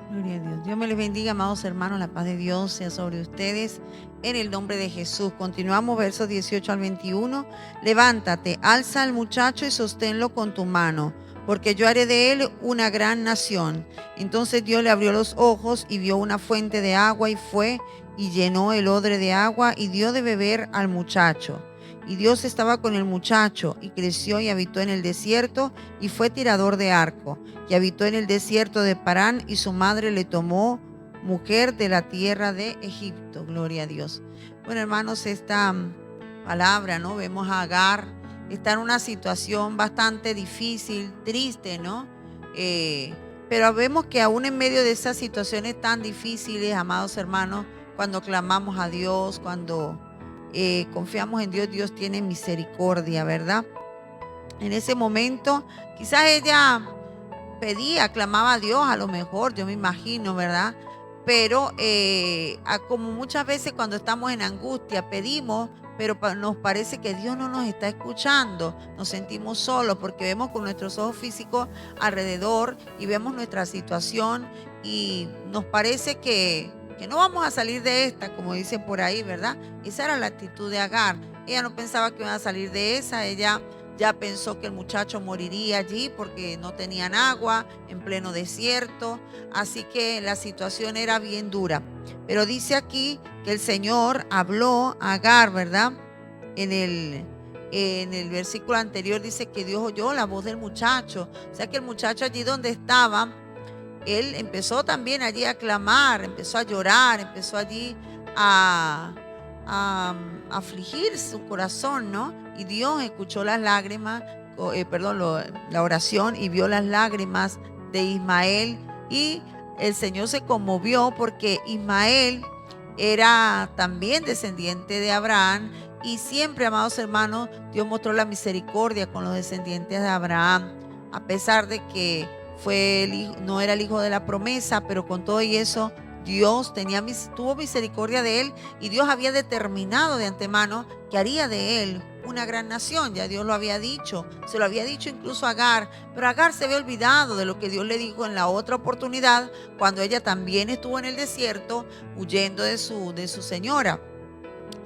Gloria a Dios. Dios me les bendiga, amados hermanos. La paz de Dios sea sobre ustedes en el nombre de Jesús. Continuamos versos 18 al 21. Levántate, alza al muchacho y sosténlo con tu mano, porque yo haré de él una gran nación. Entonces Dios le abrió los ojos y vio una fuente de agua y fue y llenó el odre de agua y dio de beber al muchacho. Y Dios estaba con el muchacho y creció y habitó en el desierto y fue tirador de arco. Y habitó en el desierto de Parán y su madre le tomó mujer de la tierra de Egipto. Gloria a Dios. Bueno, hermanos, esta palabra, ¿no? Vemos a Agar, está en una situación bastante difícil, triste, ¿no? Pero vemos que aún en medio de esas situaciones tan difíciles, amados hermanos, cuando clamamos a Dios, cuando confiamos en Dios, Dios tiene misericordia, ¿verdad? En ese momento, quizás ella pedía, clamaba a Dios, a lo mejor, yo me imagino, ¿verdad? Pero como muchas veces cuando estamos en angustia, pedimos, pero nos parece que Dios no nos está escuchando, nos sentimos solos porque vemos con nuestros ojos físicos alrededor y vemos nuestra situación y nos parece que no vamos a salir de esta, como dicen por ahí, ¿verdad? Esa era la actitud de Agar. Ella no pensaba que iba a salir de esa, ella ya pensó que el muchacho moriría allí porque no tenían agua, en pleno desierto, así que la situación era bien dura. Pero dice aquí que el Señor habló a Agar, ¿verdad? En el versículo anterior dice que Dios oyó la voz del muchacho, o sea que el muchacho allí donde estaba, él empezó también allí a clamar, empezó a llorar, empezó allí a afligir su corazón, ¿no? Y Dios escuchó las lágrimas, la oración y vio las lágrimas de Ismael y el Señor se conmovió porque Ismael era también descendiente de Abraham y siempre, amados hermanos, Dios mostró la misericordia con los descendientes de Abraham, a pesar de que no era el hijo de la promesa, pero con todo y eso Dios tuvo misericordia de él y Dios había determinado de antemano que haría de él una gran nación. Ya Dios lo había dicho, se lo había dicho incluso a Agar, pero Agar se había olvidado de lo que Dios le dijo en la otra oportunidad cuando ella también estuvo en el desierto huyendo de su señora.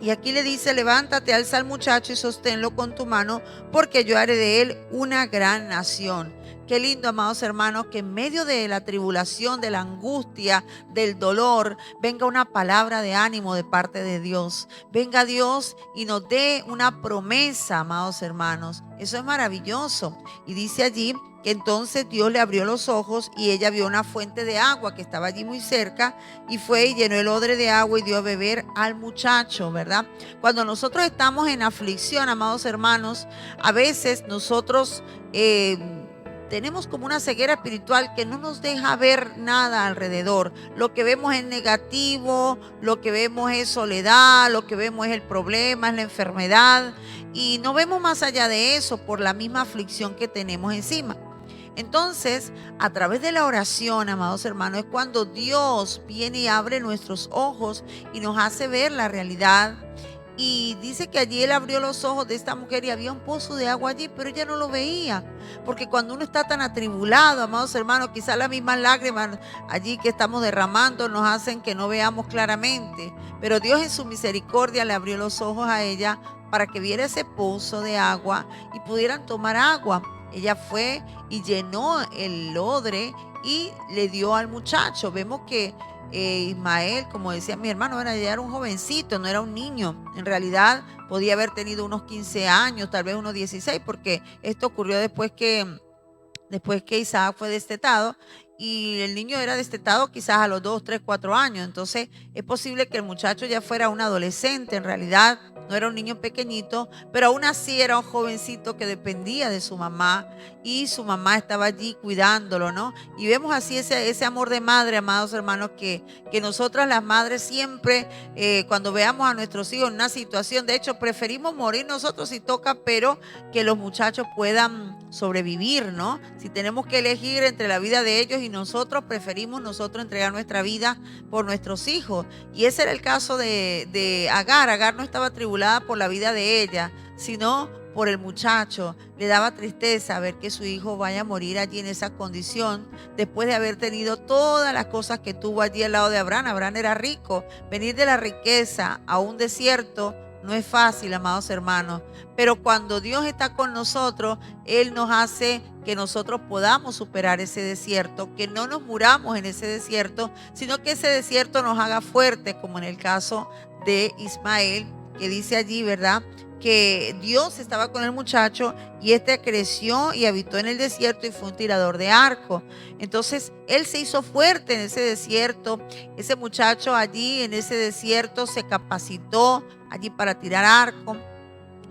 Y aquí le dice, levántate, alza al muchacho y sosténlo con tu mano, porque yo haré de él una gran nación. Qué lindo, amados hermanos, que en medio de la tribulación, de la angustia, del dolor, venga una palabra de ánimo de parte de Dios. Venga Dios y nos dé una promesa, amados hermanos. Eso es maravilloso. Y dice allí que entonces Dios le abrió los ojos y ella vio una fuente de agua que estaba allí muy cerca y fue y llenó el odre de agua y dio a beber al muchacho, ¿verdad? Cuando nosotros estamos en aflicción, amados hermanos, a veces nosotros tenemos como una ceguera espiritual que no nos deja ver nada alrededor. Lo que vemos es negativo, lo que vemos es soledad, lo que vemos es el problema, es la enfermedad y no vemos más allá de eso por la misma aflicción que tenemos encima. Entonces, a través de la oración, amados hermanos, es cuando Dios viene y abre nuestros ojos y nos hace ver la realidad. Y dice que allí él abrió los ojos de esta mujer y había un pozo de agua allí, pero ella no lo veía. Porque cuando uno está tan atribulado, amados hermanos, quizás las mismas lágrimas allí que estamos derramando nos hacen que no veamos claramente. Pero Dios en su misericordia le abrió los ojos a ella para que viera ese pozo de agua y pudieran tomar agua. Ella fue y llenó el odre y le dio al muchacho. Vemos que Ismael, como decía mi hermano, era un jovencito, no era un niño. En realidad podía haber tenido unos 15 años, tal vez unos 16, porque esto ocurrió después que Isaac fue destetado. Y el niño era destetado quizás a los 2, 3, 4 años. Entonces es posible que el muchacho ya fuera un adolescente. En realidad no era un niño pequeñito, pero aún así era un jovencito que dependía de su mamá y su mamá estaba allí cuidándolo, ¿no? Y vemos así ese amor de madre, amados hermanos, que nosotras las madres siempre, cuando veamos a nuestros hijos en una situación, de hecho preferimos morir nosotros si toca, pero que los muchachos puedan sobrevivir, ¿no? Si tenemos que elegir entre la vida de ellos y nosotros, preferimos nosotros entregar nuestra vida por nuestros hijos. Y ese era el caso de Agar. Agar no estaba atribulada por la vida de ella, sino por el muchacho. Le daba tristeza ver que su hijo vaya a morir allí en esa condición, después de haber tenido todas las cosas que tuvo allí al lado de Abraham. Abraham era rico. Venir de la riqueza a un desierto no es fácil, amados hermanos, pero cuando Dios está con nosotros, Él nos hace que nosotros podamos superar ese desierto, que no nos muramos en ese desierto, sino que ese desierto nos haga fuertes, como en el caso de Ismael, que dice allí, ¿verdad?, que Dios estaba con el muchacho y este creció y habitó en el desierto y fue un tirador de arco. Entonces él se hizo fuerte en ese desierto. Ese muchacho allí en ese desierto se capacitó allí para tirar arco.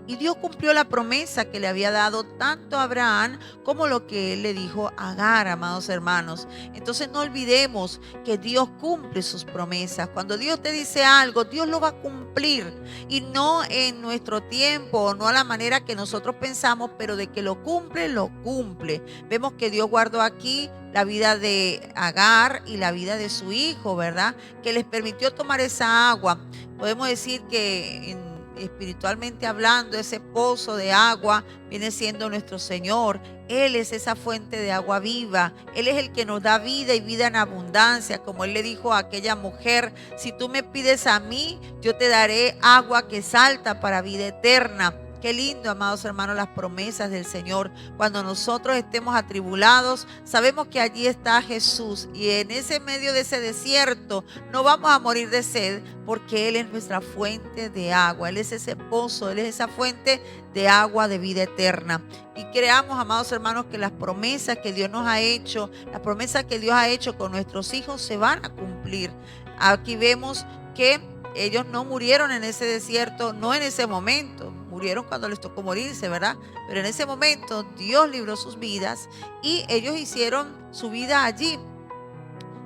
Y Dios cumplió la promesa que le había dado tanto a Abraham como lo que él le dijo a Agar, amados hermanos. Entonces no olvidemos que Dios cumple sus promesas. Cuando Dios te dice algo, Dios lo va a cumplir. Y no en nuestro tiempo, no a la manera que nosotros pensamos, pero de que lo cumple, lo cumple. Vemos que Dios guardó aquí la vida de Agar y la vida de su hijo, ¿verdad?, que les permitió tomar esa agua. Podemos decir que espiritualmente hablando, ese pozo de agua viene siendo nuestro Señor. Él es esa fuente de agua viva. Él es el que nos da vida y vida en abundancia. Como Él le dijo a aquella mujer: si tú me pides a mí, yo te daré agua que salta para vida eterna. Qué lindo, amados hermanos, las promesas del Señor. Cuando nosotros estemos atribulados, sabemos que allí está Jesús. Y en ese medio de ese desierto no vamos a morir de sed, porque Él es nuestra fuente de agua. Él es ese pozo, Él es esa fuente de agua de vida eterna. Y creamos, amados hermanos, que las promesas que Dios nos ha hecho, las promesas que Dios ha hecho con nuestros hijos se van a cumplir. Aquí vemos que ellos no murieron en ese desierto, no en ese momento. Murieron cuando les tocó morirse, ¿verdad? Pero en ese momento Dios libró sus vidas y ellos hicieron su vida allí.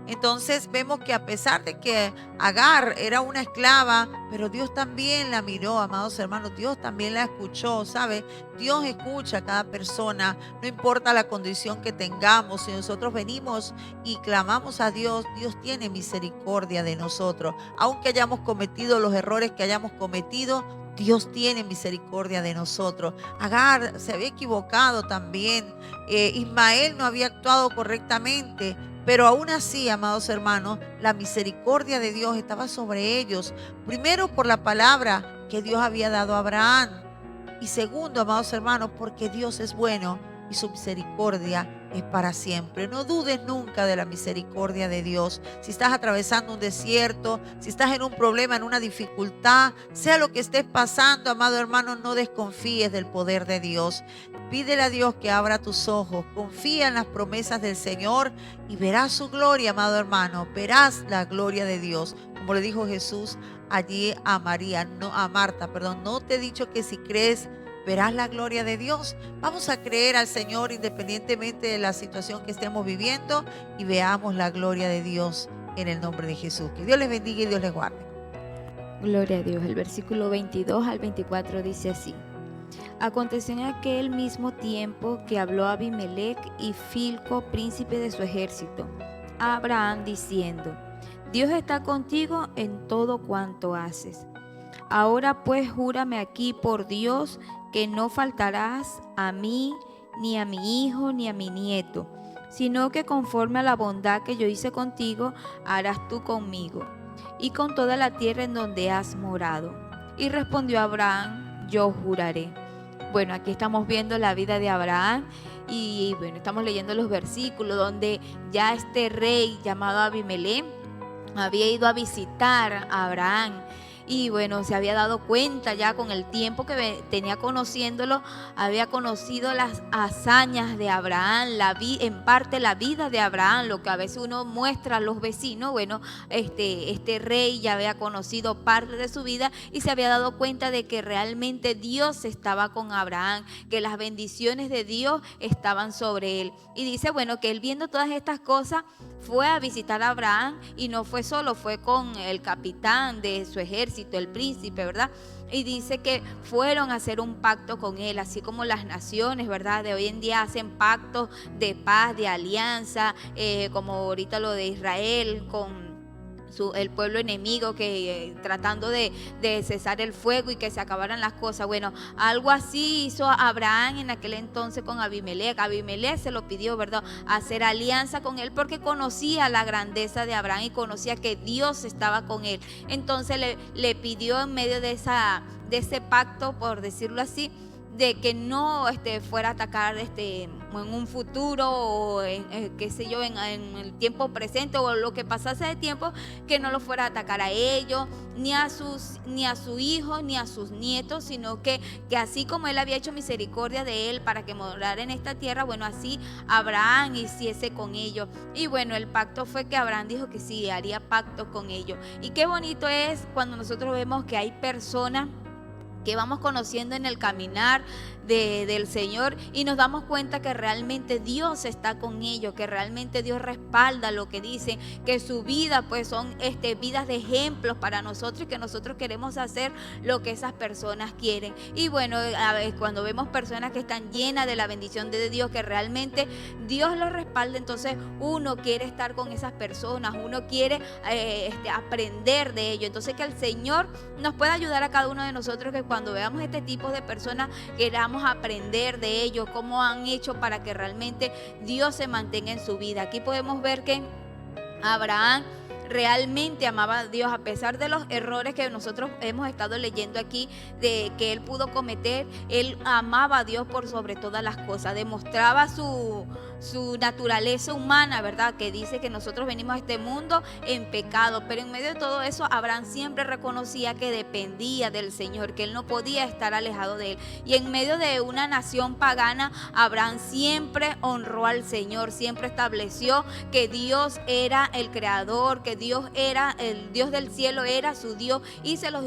Entonces vemos que a pesar de que Agar era una esclava, pero Dios también la miró, amados hermanos. Dios también la escuchó, ¿sabe? Dios escucha a cada persona, no importa la condición que tengamos. Si nosotros venimos y clamamos a Dios, Dios tiene misericordia de nosotros. Aunque hayamos cometido los errores que hayamos cometido, Dios tiene misericordia de nosotros. Agar se había equivocado también. Ismael no había actuado correctamente. Pero aún así, amados hermanos, la misericordia de Dios estaba sobre ellos. Primero, por la palabra que Dios había dado a Abraham. Y segundo, amados hermanos, porque Dios es bueno y su misericordia es para siempre. No dudes nunca de la misericordia de Dios. Si estás atravesando un desierto, si estás en un problema, en una dificultad, sea lo que estés pasando, amado hermano, no desconfíes del poder de Dios. Pídele a Dios que abra tus ojos, confía en las promesas del Señor y verás su gloria, amado hermano. Verás la gloria de Dios. Como le dijo Jesús allí a Marta, no te he dicho que si crees verás la gloria de Dios. Vamos a creer al Señor independientemente de la situación que estemos viviendo y veamos la gloria de Dios en el nombre de Jesús. Que Dios les bendiga y Dios les guarde. Gloria a Dios. El versículo 22 al 24 dice así: Aconteció en aquel mismo tiempo que habló Abimelech y Filco, príncipe de su ejército, a Abraham diciendo: Dios está contigo en todo cuanto haces. Ahora pues júrame aquí por Dios que no faltarás a mí, ni a mi hijo, ni a mi nieto, sino que conforme a la bondad que yo hice contigo, harás tú conmigo, y con toda la tierra en donde has morado. Y respondió Abraham: yo juraré. Bueno, aquí estamos viendo la vida de Abraham y bueno, estamos leyendo los versículos donde ya este rey llamado Abimelech había ido a visitar a Abraham. Y bueno, se había dado cuenta ya con el tiempo que tenía conociéndolo, había conocido las hazañas de Abraham, en parte la vida de Abraham, lo que a veces uno muestra a los vecinos. Bueno, este rey ya había conocido parte de su vida y se había dado cuenta de que realmente Dios estaba con Abraham, que las bendiciones de Dios estaban sobre él. Y dice, bueno, que él viendo todas estas cosas fue a visitar a Abraham y no fue solo, fue con el capitán de su ejército, el príncipe, ¿verdad? y dice que fueron a hacer un pacto con él, así como las naciones, ¿verdad? De hoy en día hacen pactos de paz, de alianza, como ahorita lo de Israel con el pueblo enemigo, que tratando de cesar el fuego y que se acabaran las cosas. Bueno, algo así hizo Abraham en aquel entonces con Abimelec. Abimelec se lo pidió, ¿verdad?, hacer alianza con él porque conocía la grandeza de Abraham y conocía que Dios estaba con él. Entonces le pidió en medio de ese pacto, por decirlo así, de que no fuera a atacar en un futuro o qué sé yo, en el tiempo presente o lo que pasase de tiempo, que no lo fuera a atacar a ellos, ni a su hijo, ni a sus nietos, sino que así como él había hecho misericordia de él para que morara en esta tierra, bueno, así Abraham hiciese con ellos. Y bueno, el pacto fue que Abraham dijo que sí, haría pacto con ellos. Y qué bonito es cuando nosotros vemos que hay personas que vamos conociendo en el caminar del Señor y nos damos cuenta que realmente Dios está con ellos, que realmente Dios respalda lo que dicen, que su vida pues son vidas de ejemplos para nosotros y que nosotros queremos hacer lo que esas personas quieren. Y bueno, a veces cuando vemos personas que están llenas de la bendición de Dios, que realmente Dios los respalda, entonces uno quiere estar con esas personas, uno quiere aprender de ellos. Entonces que el Señor nos pueda ayudar a cada uno de nosotros, que cuando veamos este tipo de personas queramos aprender de ellos, cómo han hecho para que realmente Dios se mantenga en su vida. Aquí podemos ver que Abraham realmente amaba a Dios a pesar de los errores que nosotros hemos estado leyendo aquí, de que él pudo cometer. Él amaba a Dios por sobre todas las cosas, demostraba su naturaleza humana, ¿verdad?, que dice que nosotros venimos a este mundo en pecado, pero en medio de todo eso Abraham siempre reconocía que dependía del Señor, que él no podía estar alejado de él. Y en medio de una nación pagana, Abraham siempre honró al Señor, siempre estableció que Dios era el creador, que Dios era el Dios del cielo, era su Dios, y se los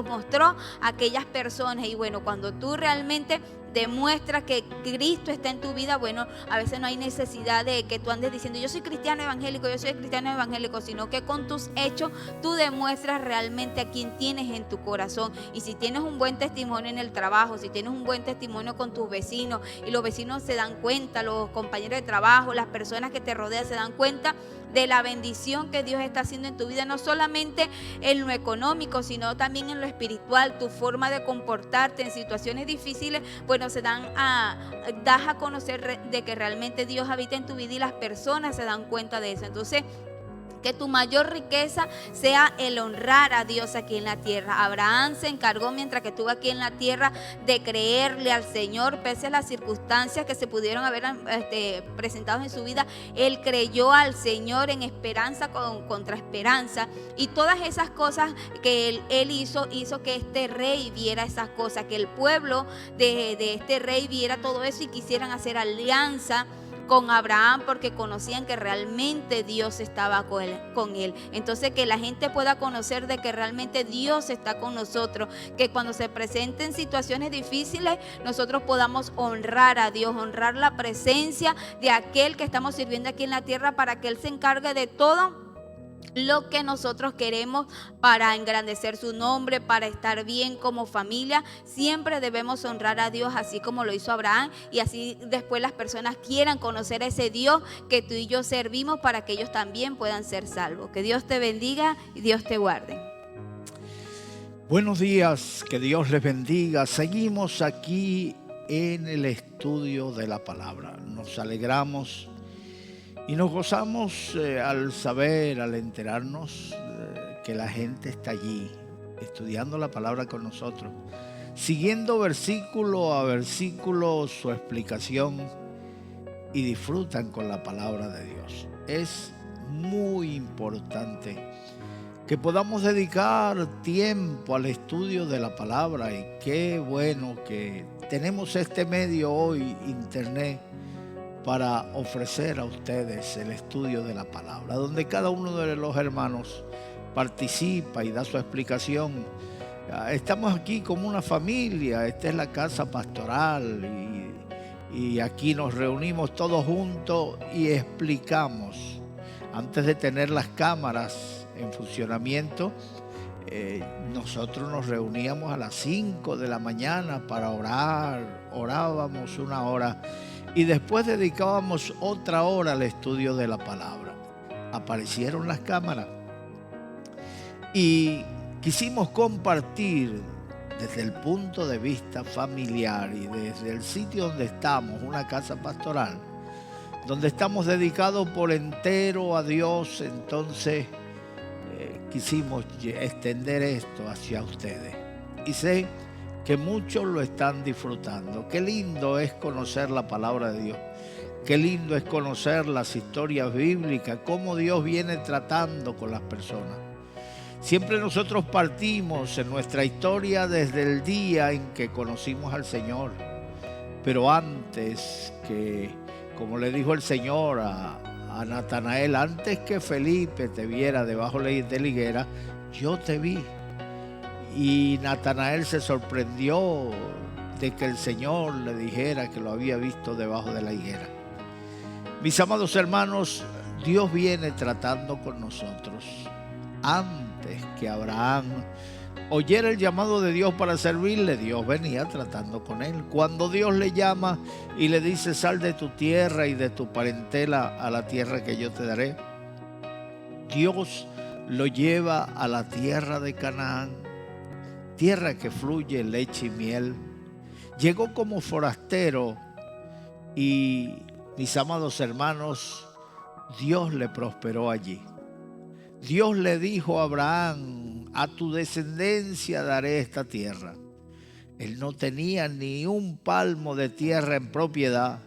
mostró a aquellas personas. Y bueno, cuando tú realmente demuestra que Cristo está en tu vida, bueno, a veces no hay necesidad de que tú andes diciendo yo soy cristiano evangélico, sino que con tus hechos tú demuestras realmente a quién tienes en tu corazón. Y si tienes un buen testimonio en el trabajo, si tienes un buen testimonio con tus vecinos y los vecinos se dan cuenta, los compañeros de trabajo, las personas que te rodean se dan cuenta de la bendición que Dios está haciendo en tu vida, no solamente en lo económico, sino también en lo espiritual, tu forma de comportarte en situaciones difíciles, bueno, das a conocer de que realmente Dios habita en tu vida y las personas se dan cuenta de eso. Entonces, que tu mayor riqueza sea el honrar a Dios aquí en la tierra. Abraham se encargó, mientras que estuvo aquí en la tierra, de creerle al Señor pese a las circunstancias que se pudieron haber presentado en su vida. Él creyó al Señor en esperanza contra esperanza, y todas esas cosas que él hizo que este rey viera esas cosas, que el pueblo de este rey viera todo eso y quisieran hacer alianza con Abraham, porque conocían que realmente Dios estaba con él. Entonces, que la gente pueda conocer de que realmente Dios está con nosotros, que cuando se presenten situaciones difíciles nosotros podamos honrar a Dios, honrar la presencia de aquel que estamos sirviendo aquí en la tierra, para que Él se encargue de todo lo que nosotros queremos para engrandecer su nombre, para estar bien como familia. Siempre debemos honrar a Dios así como lo hizo Abraham, y así después las personas quieran conocer a ese Dios que tú y yo servimos, para que ellos también puedan ser salvos. Que Dios te bendiga y Dios te guarde. Buenos días, que Dios les bendiga. Seguimos aquí en el estudio de la palabra. Nos alegramos y nos gozamos al saber, al enterarnos que la gente está allí estudiando la palabra con nosotros, siguiendo versículo a versículo su explicación, y disfrutan con la palabra de Dios. Es muy importante que podamos dedicar tiempo al estudio de la palabra, y qué bueno que tenemos este medio hoy, internet, para ofrecer a ustedes el estudio de la palabra, donde cada uno de los hermanos participa y da su explicación. Estamos aquí como una familia, esta es la casa pastoral, y aquí nos reunimos todos juntos y explicamos. Antes de tener las cámaras en funcionamiento, nosotros nos reuníamos a las 5 de la mañana para orar, orábamos 1 hora y después dedicábamos otra hora al estudio de la palabra. Aparecieron las cámaras y quisimos compartir desde el punto de vista familiar y desde el sitio donde estamos, una casa pastoral, donde estamos dedicados por entero a Dios. Entonces quisimos extender esto hacia ustedes y sé que muchos lo están disfrutando. Qué lindo es conocer la palabra de Dios, qué lindo es conocer las historias bíblicas, cómo Dios viene tratando con las personas. Siempre nosotros partimos en nuestra historia desde el día en que conocimos al Señor, pero antes que, como le dijo el Señor a Natanael, antes que Felipe te viera debajo de la higuera, yo te vi. Y Natanael se sorprendió de que el Señor le dijera que lo había visto debajo de la higuera. Mis amados hermanos, Dios viene tratando con nosotros. Antes que Abraham oyera el llamado de Dios para servirle, Dios venía tratando con él. Cuando Dios le llama y le dice: sal de tu tierra y de tu parentela a la tierra que yo te daré, Dios lo lleva a la tierra de Canaán, tierra que fluye leche y miel. Llegó como forastero y, mis amados hermanos, Dios le prosperó allí. Dios le dijo a Abraham: a tu descendencia daré esta tierra. Él no tenía ni un palmo de tierra en propiedad.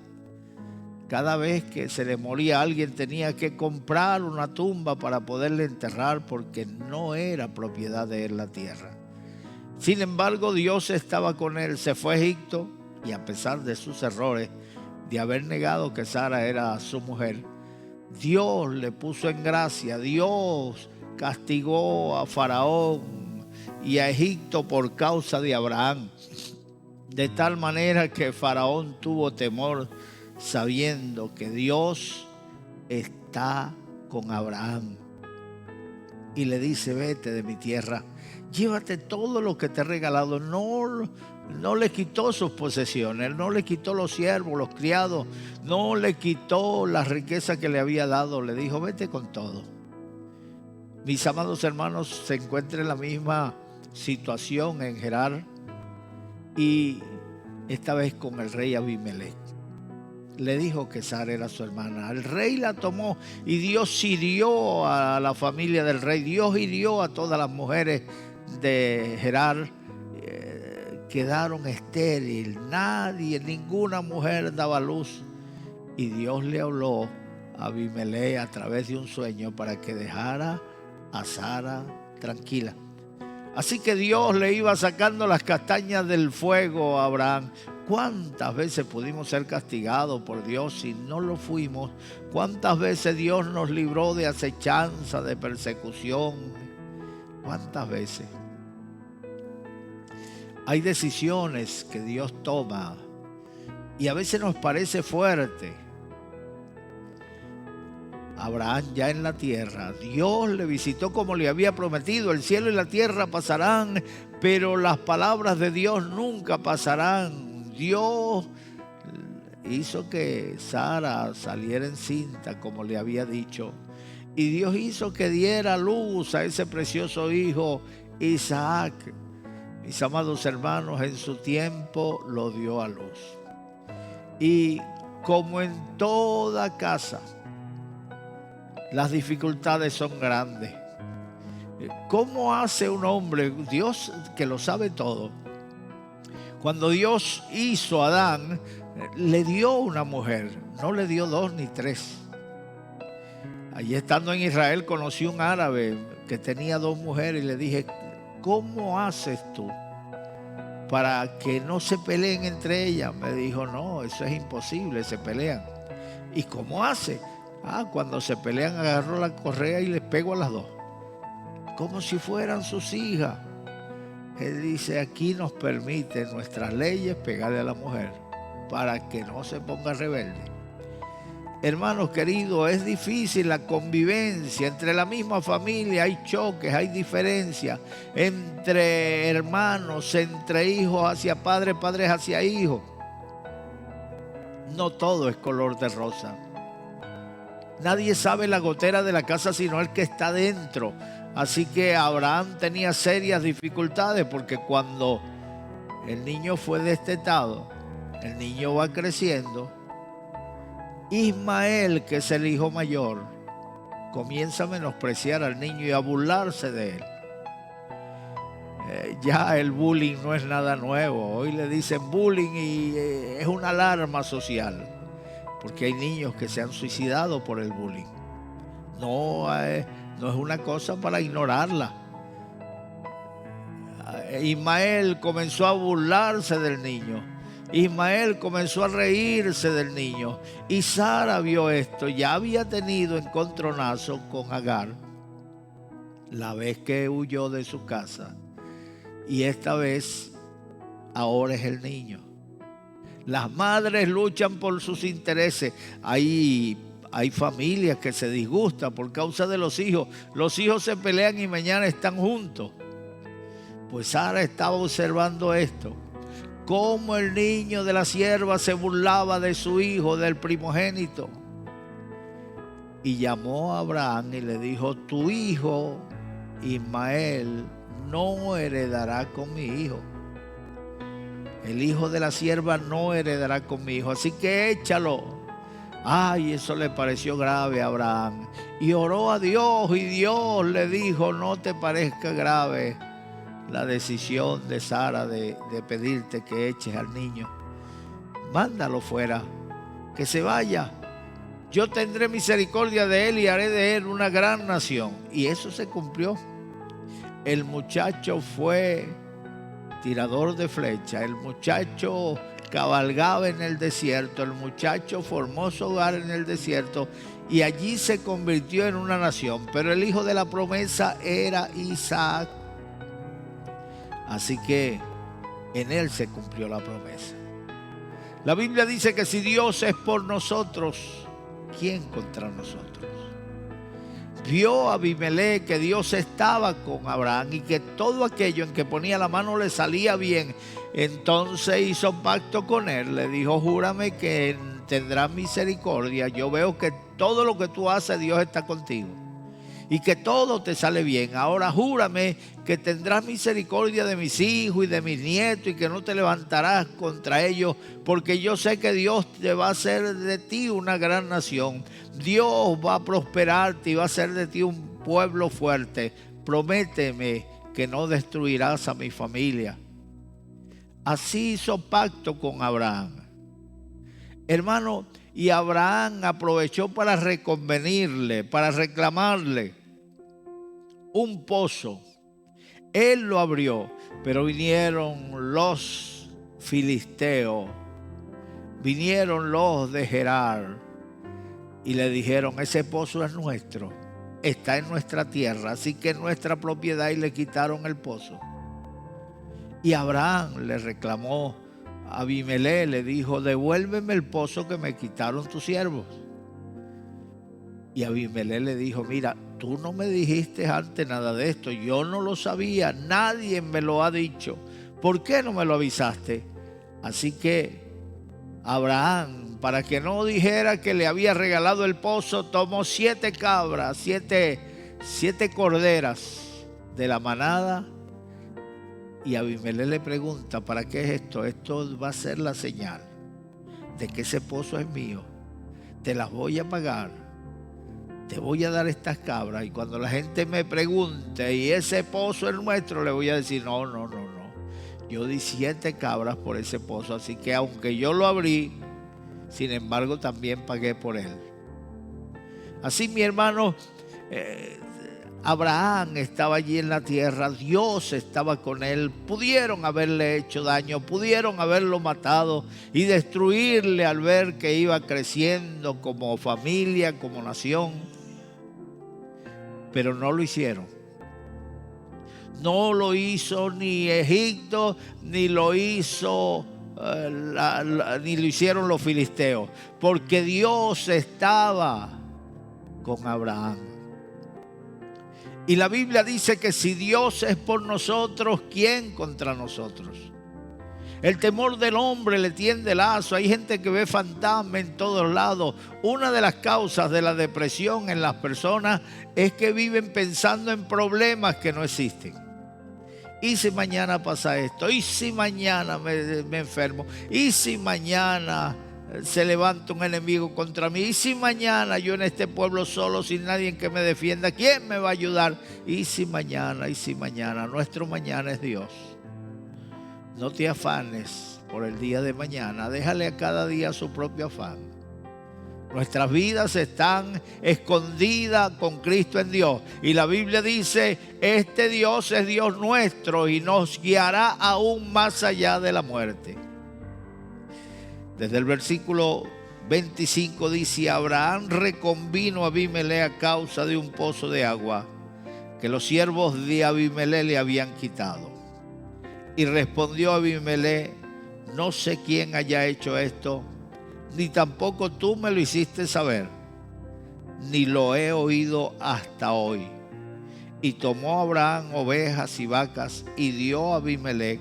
Cada vez que se le moría a alguien tenía que comprar una tumba para poderle enterrar, porque no era propiedad de él la tierra. Sin embargo, Dios estaba con él. Se fue a Egipto y, a pesar de sus errores, de haber negado que Sara era su mujer, Dios le puso en gracia. Dios castigó a Faraón y a Egipto por causa de Abraham, de tal manera que Faraón tuvo temor, sabiendo que Dios está con Abraham. Y le dice: vete de mi tierra, llévate todo lo que te he regalado. No le quitó sus posesiones, no le quitó los siervos, los criados, no le quitó la riqueza que le había dado. Le dijo: vete con todo. Mis amados hermanos, se encuentra en la misma situación en Gerar, y esta vez con el rey Abimelech. Le dijo que Sara era su hermana. El rey la tomó y Dios hirió a la familia del rey. Dios hirió a todas las mujeres de Gerar. Quedaron estériles. Nadie, ninguna mujer daba luz. Y Dios le habló a Abimelech a través de un sueño para que dejara a Sara tranquila. Así que Dios le iba sacando las castañas del fuego a Abraham. ¿Cuántas veces pudimos ser castigados por Dios si no lo fuimos? ¿Cuántas veces Dios nos libró de acechanza, de persecución? ¿Cuántas veces? Hay decisiones que Dios toma y a veces nos parece fuerte. Abraham, ya en la tierra, Dios le visitó como le había prometido. El cielo y la tierra pasarán, pero las palabras de Dios nunca pasarán. Dios hizo que Sara saliera encinta como le había dicho, y Dios hizo que diera luz a ese precioso hijo Isaac. Mis amados hermanos, en su tiempo lo dio a luz. Y como en toda casa, las dificultades son grandes. ¿Cómo hace un hombre, Dios que lo sabe todo? Cuando Dios hizo a Adán, le dio una mujer, no le dio 2 ni 3. Allí estando en Israel conocí un árabe que tenía 2 mujeres y le dije: ¿cómo haces tú para que no se peleen entre ellas? Me dijo: no, eso es imposible, se pelean. ¿Y cómo hace? Cuando se pelean agarro la correa y les pego a las 2, como si fueran sus hijas. Él dice: aquí nos permiten nuestras leyes pegarle a la mujer para que no se ponga rebelde. Hermanos queridos, es difícil la convivencia entre la misma familia. Hay choques, hay diferencias entre hermanos, entre hijos hacia padres, padres hacia hijos. No todo es color de rosa. Nadie sabe la gotera de la casa sino el que está dentro. Así que Abraham tenía serias dificultades, porque cuando el niño fue destetado, el niño va creciendo. Ismael, que es el hijo mayor, comienza a menospreciar al niño y a burlarse de él. Ya el bullying no es nada nuevo. Hoy le dicen bullying y es una alarma social, porque hay niños que se han suicidado por el bullying. No es una cosa para ignorarla. Ismael comenzó a burlarse del niño. Ismael comenzó a reírse del niño. Y Sara vio esto. Ya había tenido encontronazo con Agar la vez que huyó de su casa. Y esta vez, ahora es el niño. Las madres luchan por sus intereses. Hay familias que se disgustan por causa de los hijos. Los hijos se pelean y mañana están juntos. Pues Sara estaba observando esto. Cómo el niño de la sierva se burlaba de su hijo, del primogénito. Y llamó a Abraham y le dijo: tu hijo Ismael no heredará con mi hijo. El hijo de la sierva no heredará con mi hijo, así que échalo. Ay, eso le pareció grave a Abraham. Y oró a Dios, y Dios le dijo: no te parezca grave la decisión de Sara de pedirte que eches al niño. Mándalo fuera, que se vaya. Yo tendré misericordia de él y haré de él una gran nación. Y eso se cumplió. El muchacho fue tirador de flecha. El muchacho cabalgaba en el desierto. El muchacho formó su hogar en el desierto. Y allí se convirtió en una nación. Pero el hijo de la promesa era Isaac. Así que en él se cumplió la promesa. La Biblia dice que si Dios es por nosotros, ¿quién contra nosotros? Vio a Abimelech que Dios estaba con Abraham y que todo aquello en que ponía la mano le salía bien. Entonces hizo pacto con él. Le dijo: júrame que tendrás misericordia. Yo veo que todo lo que tú haces, Dios está contigo. Y que todo te sale bien. Ahora júrame que tendrás misericordia de mis hijos y de mis nietos y que no te levantarás contra ellos, porque yo sé que Dios te va a hacer de ti una gran nación. Dios va a prosperarte y va a hacer de ti un pueblo fuerte. Prométeme que no destruirás a mi familia. Así hizo pacto con Abraham. Hermano, y Abraham aprovechó para reconvenirle, para reclamarle un pozo. Él lo abrió, pero vinieron los filisteos, vinieron los de Gerar y le dijeron: ese pozo es nuestro, está en nuestra tierra, así que es nuestra propiedad, y le quitaron el pozo. Y Abraham le reclamó a Abimelech, le dijo: devuélveme el pozo que me quitaron tus siervos. Y Abimelech le dijo: mira, tú no me dijiste antes nada de esto, yo no lo sabía, nadie me lo ha dicho. ¿Por qué no me lo avisaste? Así que Abraham, para que no dijera que le había regalado el pozo, tomó 7 cabras, 7 corderas de la manada. Y Abimelech le pregunta: ¿para qué es esto? Esto va a ser la señal de que ese pozo es mío. Te las voy a pagar. Te voy a dar estas cabras. Y cuando la gente me pregunte: ¿y ese pozo es nuestro?, le voy a decir: no. Yo di 7 cabras por ese pozo. Así que aunque yo lo abrí, sin embargo también pagué por él. Así, mi hermano, Abraham estaba allí en la tierra, Dios estaba con él. Pudieron haberle hecho daño, pudieron haberlo matado y destruirle al ver que iba creciendo como familia, como nación, pero no lo hicieron. No lo hizo ni Egipto, ni lo hizo ni lo hicieron los filisteos, porque Dios estaba con Abraham. Y la Biblia dice que si Dios es por nosotros, ¿quién contra nosotros? El temor del hombre le tiende lazo. Hay gente que ve fantasmas en todos lados. Una de las causas de la depresión en las personas es que viven pensando en problemas que no existen. ¿Y si mañana pasa esto? ¿Y si mañana me enfermo? ¿Y si mañana se levanta un enemigo contra mí? ¿Y si mañana yo en este pueblo solo, sin nadie que me defienda? ¿Quién me va a ayudar? ¿Y si mañana? ¿Y si mañana? Nuestro mañana es Dios. No te afanes por el día de mañana. Déjale a cada día su propio afán. Nuestras vidas están escondidas con Cristo en Dios. Y la Biblia dice, este Dios es Dios nuestro y nos guiará aún más allá de la muerte. Desde el versículo 25 dice, Abraham reconvino a Abimelech a causa de un pozo de agua que los siervos de Abimelech le habían quitado. Y respondió Abimelech, no sé quién haya hecho esto, ni tampoco tú me lo hiciste saber, ni lo he oído hasta hoy. Y tomó Abraham ovejas y vacas y dio a Abimelech,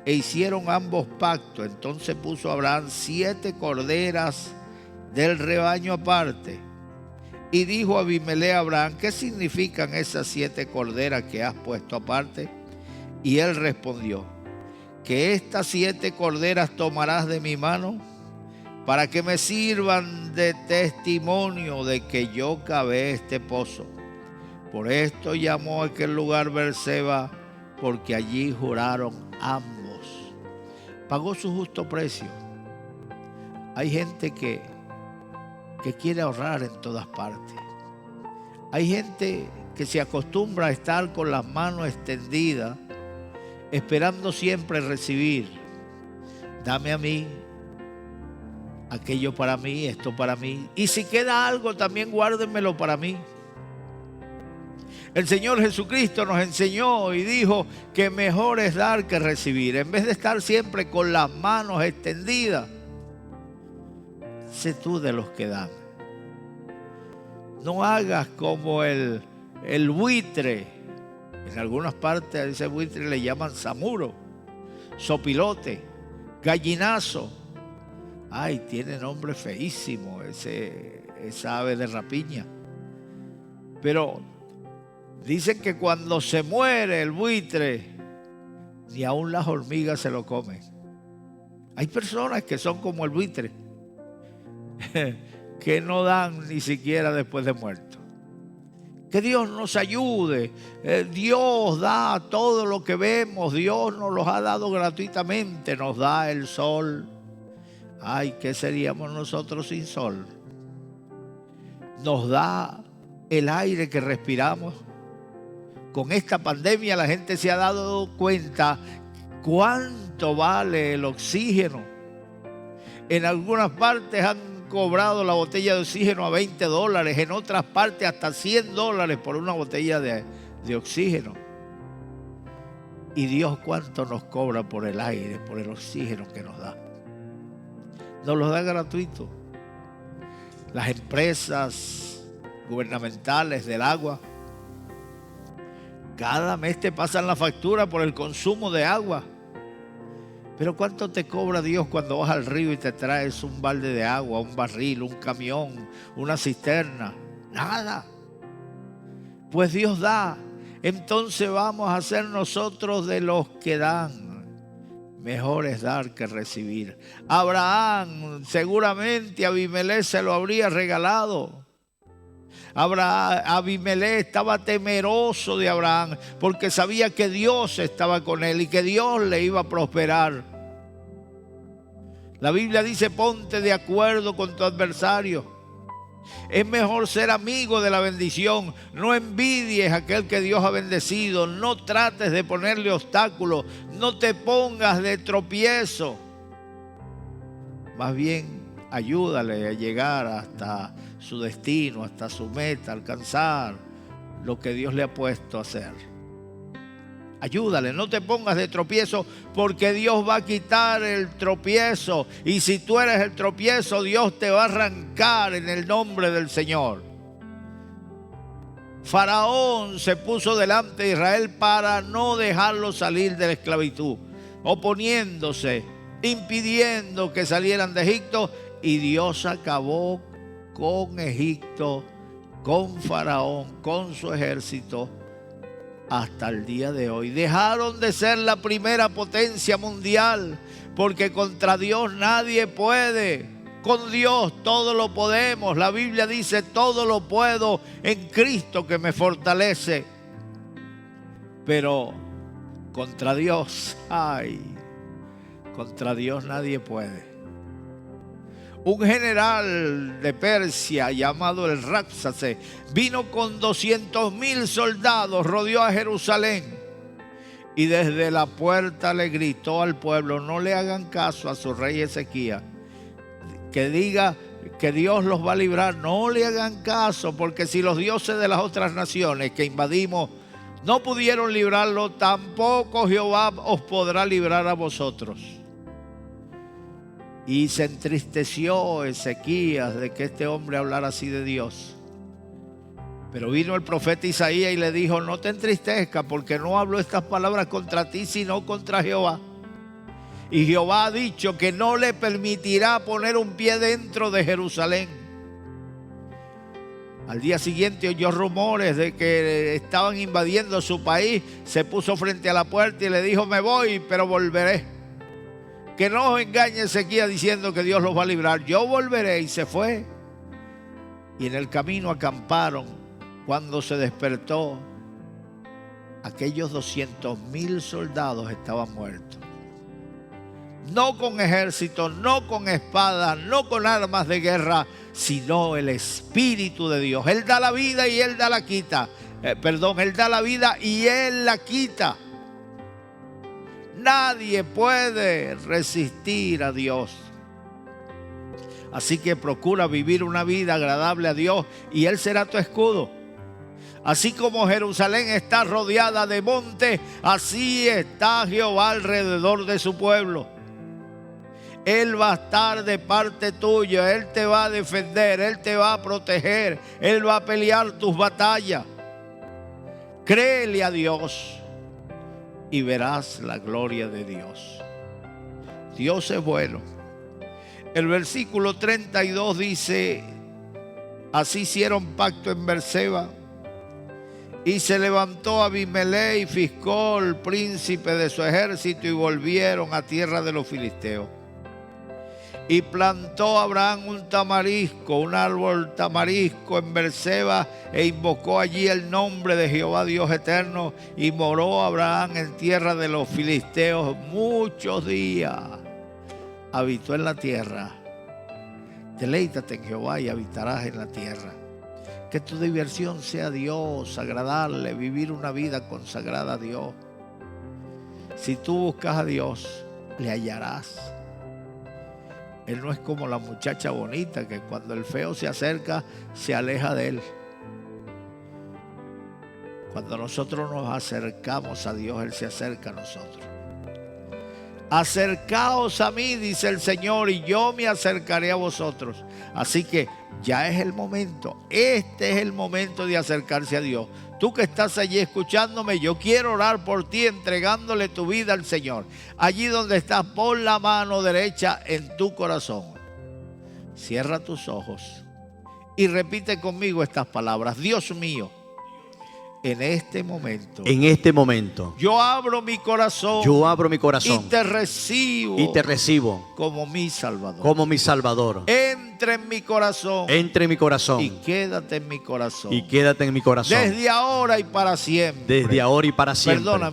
e hicieron ambos pacto. Entonces puso Abraham 7 corderas del rebaño aparte. Y dijo Abimelech a Abraham, ¿qué significan esas 7 corderas que has puesto aparte? Y él respondió, que estas 7 corderas tomarás de mi mano para que me sirvan de testimonio de que yo cavé este pozo. Por esto llamó a aquel lugar Beerseba, porque allí juraron ambos. Pagó su justo precio. Hay gente que quiere ahorrar en todas partes. Hay gente que se acostumbra a estar con las manos extendidas, esperando siempre recibir. Dame a mí, aquello para mí, esto para mí. Y si queda algo, también guárdenmelo para mí. El Señor Jesucristo nos enseñó y dijo que mejor es dar que recibir. En vez de estar siempre con las manos extendidas, sé tú de los que dan. No hagas como el buitre. En algunas partes a ese buitre le llaman samuro, sopilote, gallinazo. Ay, tiene nombre feísimo esa ave de rapiña. Pero dicen que cuando se muere el buitre, ni aún las hormigas se lo comen. Hay personas que son como el buitre, que no dan ni siquiera después de muerto. Que Dios nos ayude. Dios da todo lo que vemos. Dios nos los ha dado gratuitamente. Nos da el sol. Ay, ¿qué seríamos nosotros sin sol? Nos da el aire que respiramos. Con esta pandemia la gente se ha dado cuenta cuánto vale el oxígeno. En algunas partes han cobrado la botella de oxígeno a $20, en otras partes hasta $100 por una botella de oxígeno. Y Dios cuánto nos cobra por el aire, por el oxígeno que nos da. Nos lo da gratuito. Las empresas gubernamentales del agua, cada mes te pasan la factura por el consumo de agua. Pero ¿cuánto te cobra Dios cuando vas al río y te traes un balde de agua, un barril, un camión, una cisterna? Nada. Pues Dios da. Entonces vamos a ser nosotros de los que dan. Mejor es dar que recibir. Abraham, seguramente Abimelech se lo habría regalado. Abimelech estaba temeroso de Abraham porque sabía que Dios estaba con él y que Dios le iba a prosperar. La Biblia dice, ponte de acuerdo con tu adversario. Es mejor ser amigo de la bendición. No envidies a aquel que Dios ha bendecido. No trates de ponerle obstáculos. No te pongas de tropiezo. Más bien, ayúdale a llegar hasta su destino, hasta su meta, alcanzar lo que Dios le ha puesto a hacer. Ayúdale, no te pongas de tropiezo, porque Dios va a quitar el tropiezo. Y si tú eres el tropiezo, Dios te va a arrancar en el nombre del Señor. Faraón se puso delante de Israel para no dejarlo salir de la esclavitud, oponiéndose, impidiendo que salieran de Egipto. Y Dios acabó con Egipto, con Faraón, con su ejército, hasta el día de hoy. Dejaron de ser la primera potencia mundial, porque contra Dios nadie puede. Con Dios todo lo podemos. La Biblia dice: todo lo puedo en Cristo que me fortalece. Pero contra Dios, ay, contra Dios nadie puede. Un general de Persia llamado el Ráxase vino con 200,000 soldados, rodeó a Jerusalén y desde la puerta le gritó al pueblo: no le hagan caso a su rey Ezequías, que diga que Dios los va a librar. No le hagan caso, porque si los dioses de las otras naciones que invadimos no pudieron librarlo, tampoco Jehová os podrá librar a vosotros. Y se entristeció Ezequías de que este hombre hablara así de Dios. Pero vino el profeta Isaías y le dijo: no te entristezcas, porque no hablo estas palabras contra ti, sino contra Jehová. Y Jehová ha dicho que no le permitirá poner un pie dentro de Jerusalén. Al día siguiente oyó rumores de que estaban invadiendo su país. Se puso frente a la puerta y le dijo: me voy, pero volveré. Que no os engañe Ezequías diciendo que Dios los va a librar. Yo volveré. Y se fue. Y en el camino acamparon. Cuando se despertó, aquellos 200,000 soldados estaban muertos. No con ejército, no con espadas, no con armas de guerra, sino el Espíritu de Dios. Él da la vida y Él da la quita. Él da la vida y Él la quita. Nadie puede resistir a Dios. Así que procura vivir una vida agradable a Dios y Él será tu escudo. Así como Jerusalén está rodeada de montes, así está Jehová alrededor de su pueblo. Él va a estar de parte tuya, Él te va a defender, Él te va a proteger, Él va a pelear tus batallas. Créele a Dios y verás la gloria de Dios. Dios es bueno. El versículo 32 dice: así hicieron pacto en Berseba, y se levantó Abimelech y Fiscol, príncipe de su ejército, y volvieron a tierra de los filisteos. Y plantó Abraham un tamarisco, un árbol tamarisco en Berseba, e invocó allí el nombre de Jehová Dios eterno, y moró Abraham en tierra de los filisteos muchos días. Habitó en la tierra. Deleítate en Jehová y habitarás en la tierra. Que tu diversión sea Dios, agradarle, vivir una vida consagrada a Dios. Si tú buscas a Dios, le hallarás. Él no es como la muchacha bonita que cuando el feo se acerca, se aleja de él. Cuando nosotros nos acercamos a Dios, Él se acerca a nosotros. Acercaos a mí, dice el Señor, y yo me acercaré a vosotros. Así que ya es el momento. Este es el momento de acercarse a Dios. Tú que estás allí escuchándome, yo quiero orar por ti entregándole tu vida al Señor. Allí donde estás, pon la mano derecha en tu corazón. Cierra tus ojos y repite conmigo estas palabras. Dios mío, en este momento, yo abro mi corazón. Y te recibo. Como mi Salvador. Entra en mi corazón. Y quédate en mi corazón. Desde ahora y para siempre. Perdona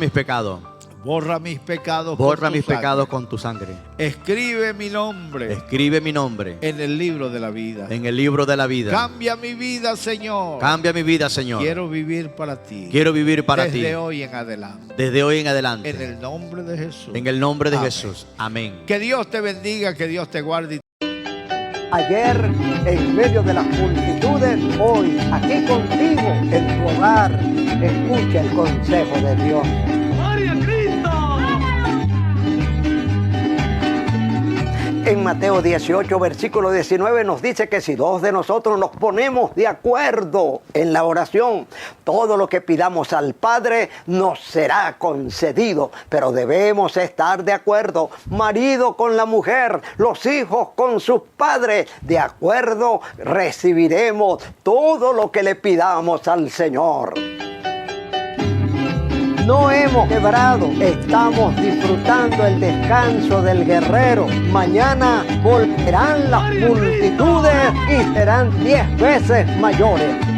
mis pecados. Borra mis pecados con tu sangre. Escribe mi nombre en el libro de la vida. Cambia mi vida, Señor. Quiero vivir para ti. Desde hoy en adelante. En el nombre de Jesús. Amén. Que Dios te bendiga, que Dios te guarde. Ayer en medio de las multitudes, hoy aquí contigo en tu hogar. Escucha el consejo de Dios. ¡Gloria a Cristo! En Mateo 18, versículo 19 nos dice que si dos de nosotros nos ponemos de acuerdo en la oración, todo lo que pidamos al Padre nos será concedido. Pero debemos estar de acuerdo, marido con la mujer, los hijos con sus padres. De acuerdo, recibiremos todo lo que le pidamos al Señor. No hemos quebrado, estamos disfrutando el descanso del guerrero. Mañana volverán las multitudes y serán 10 veces mayores.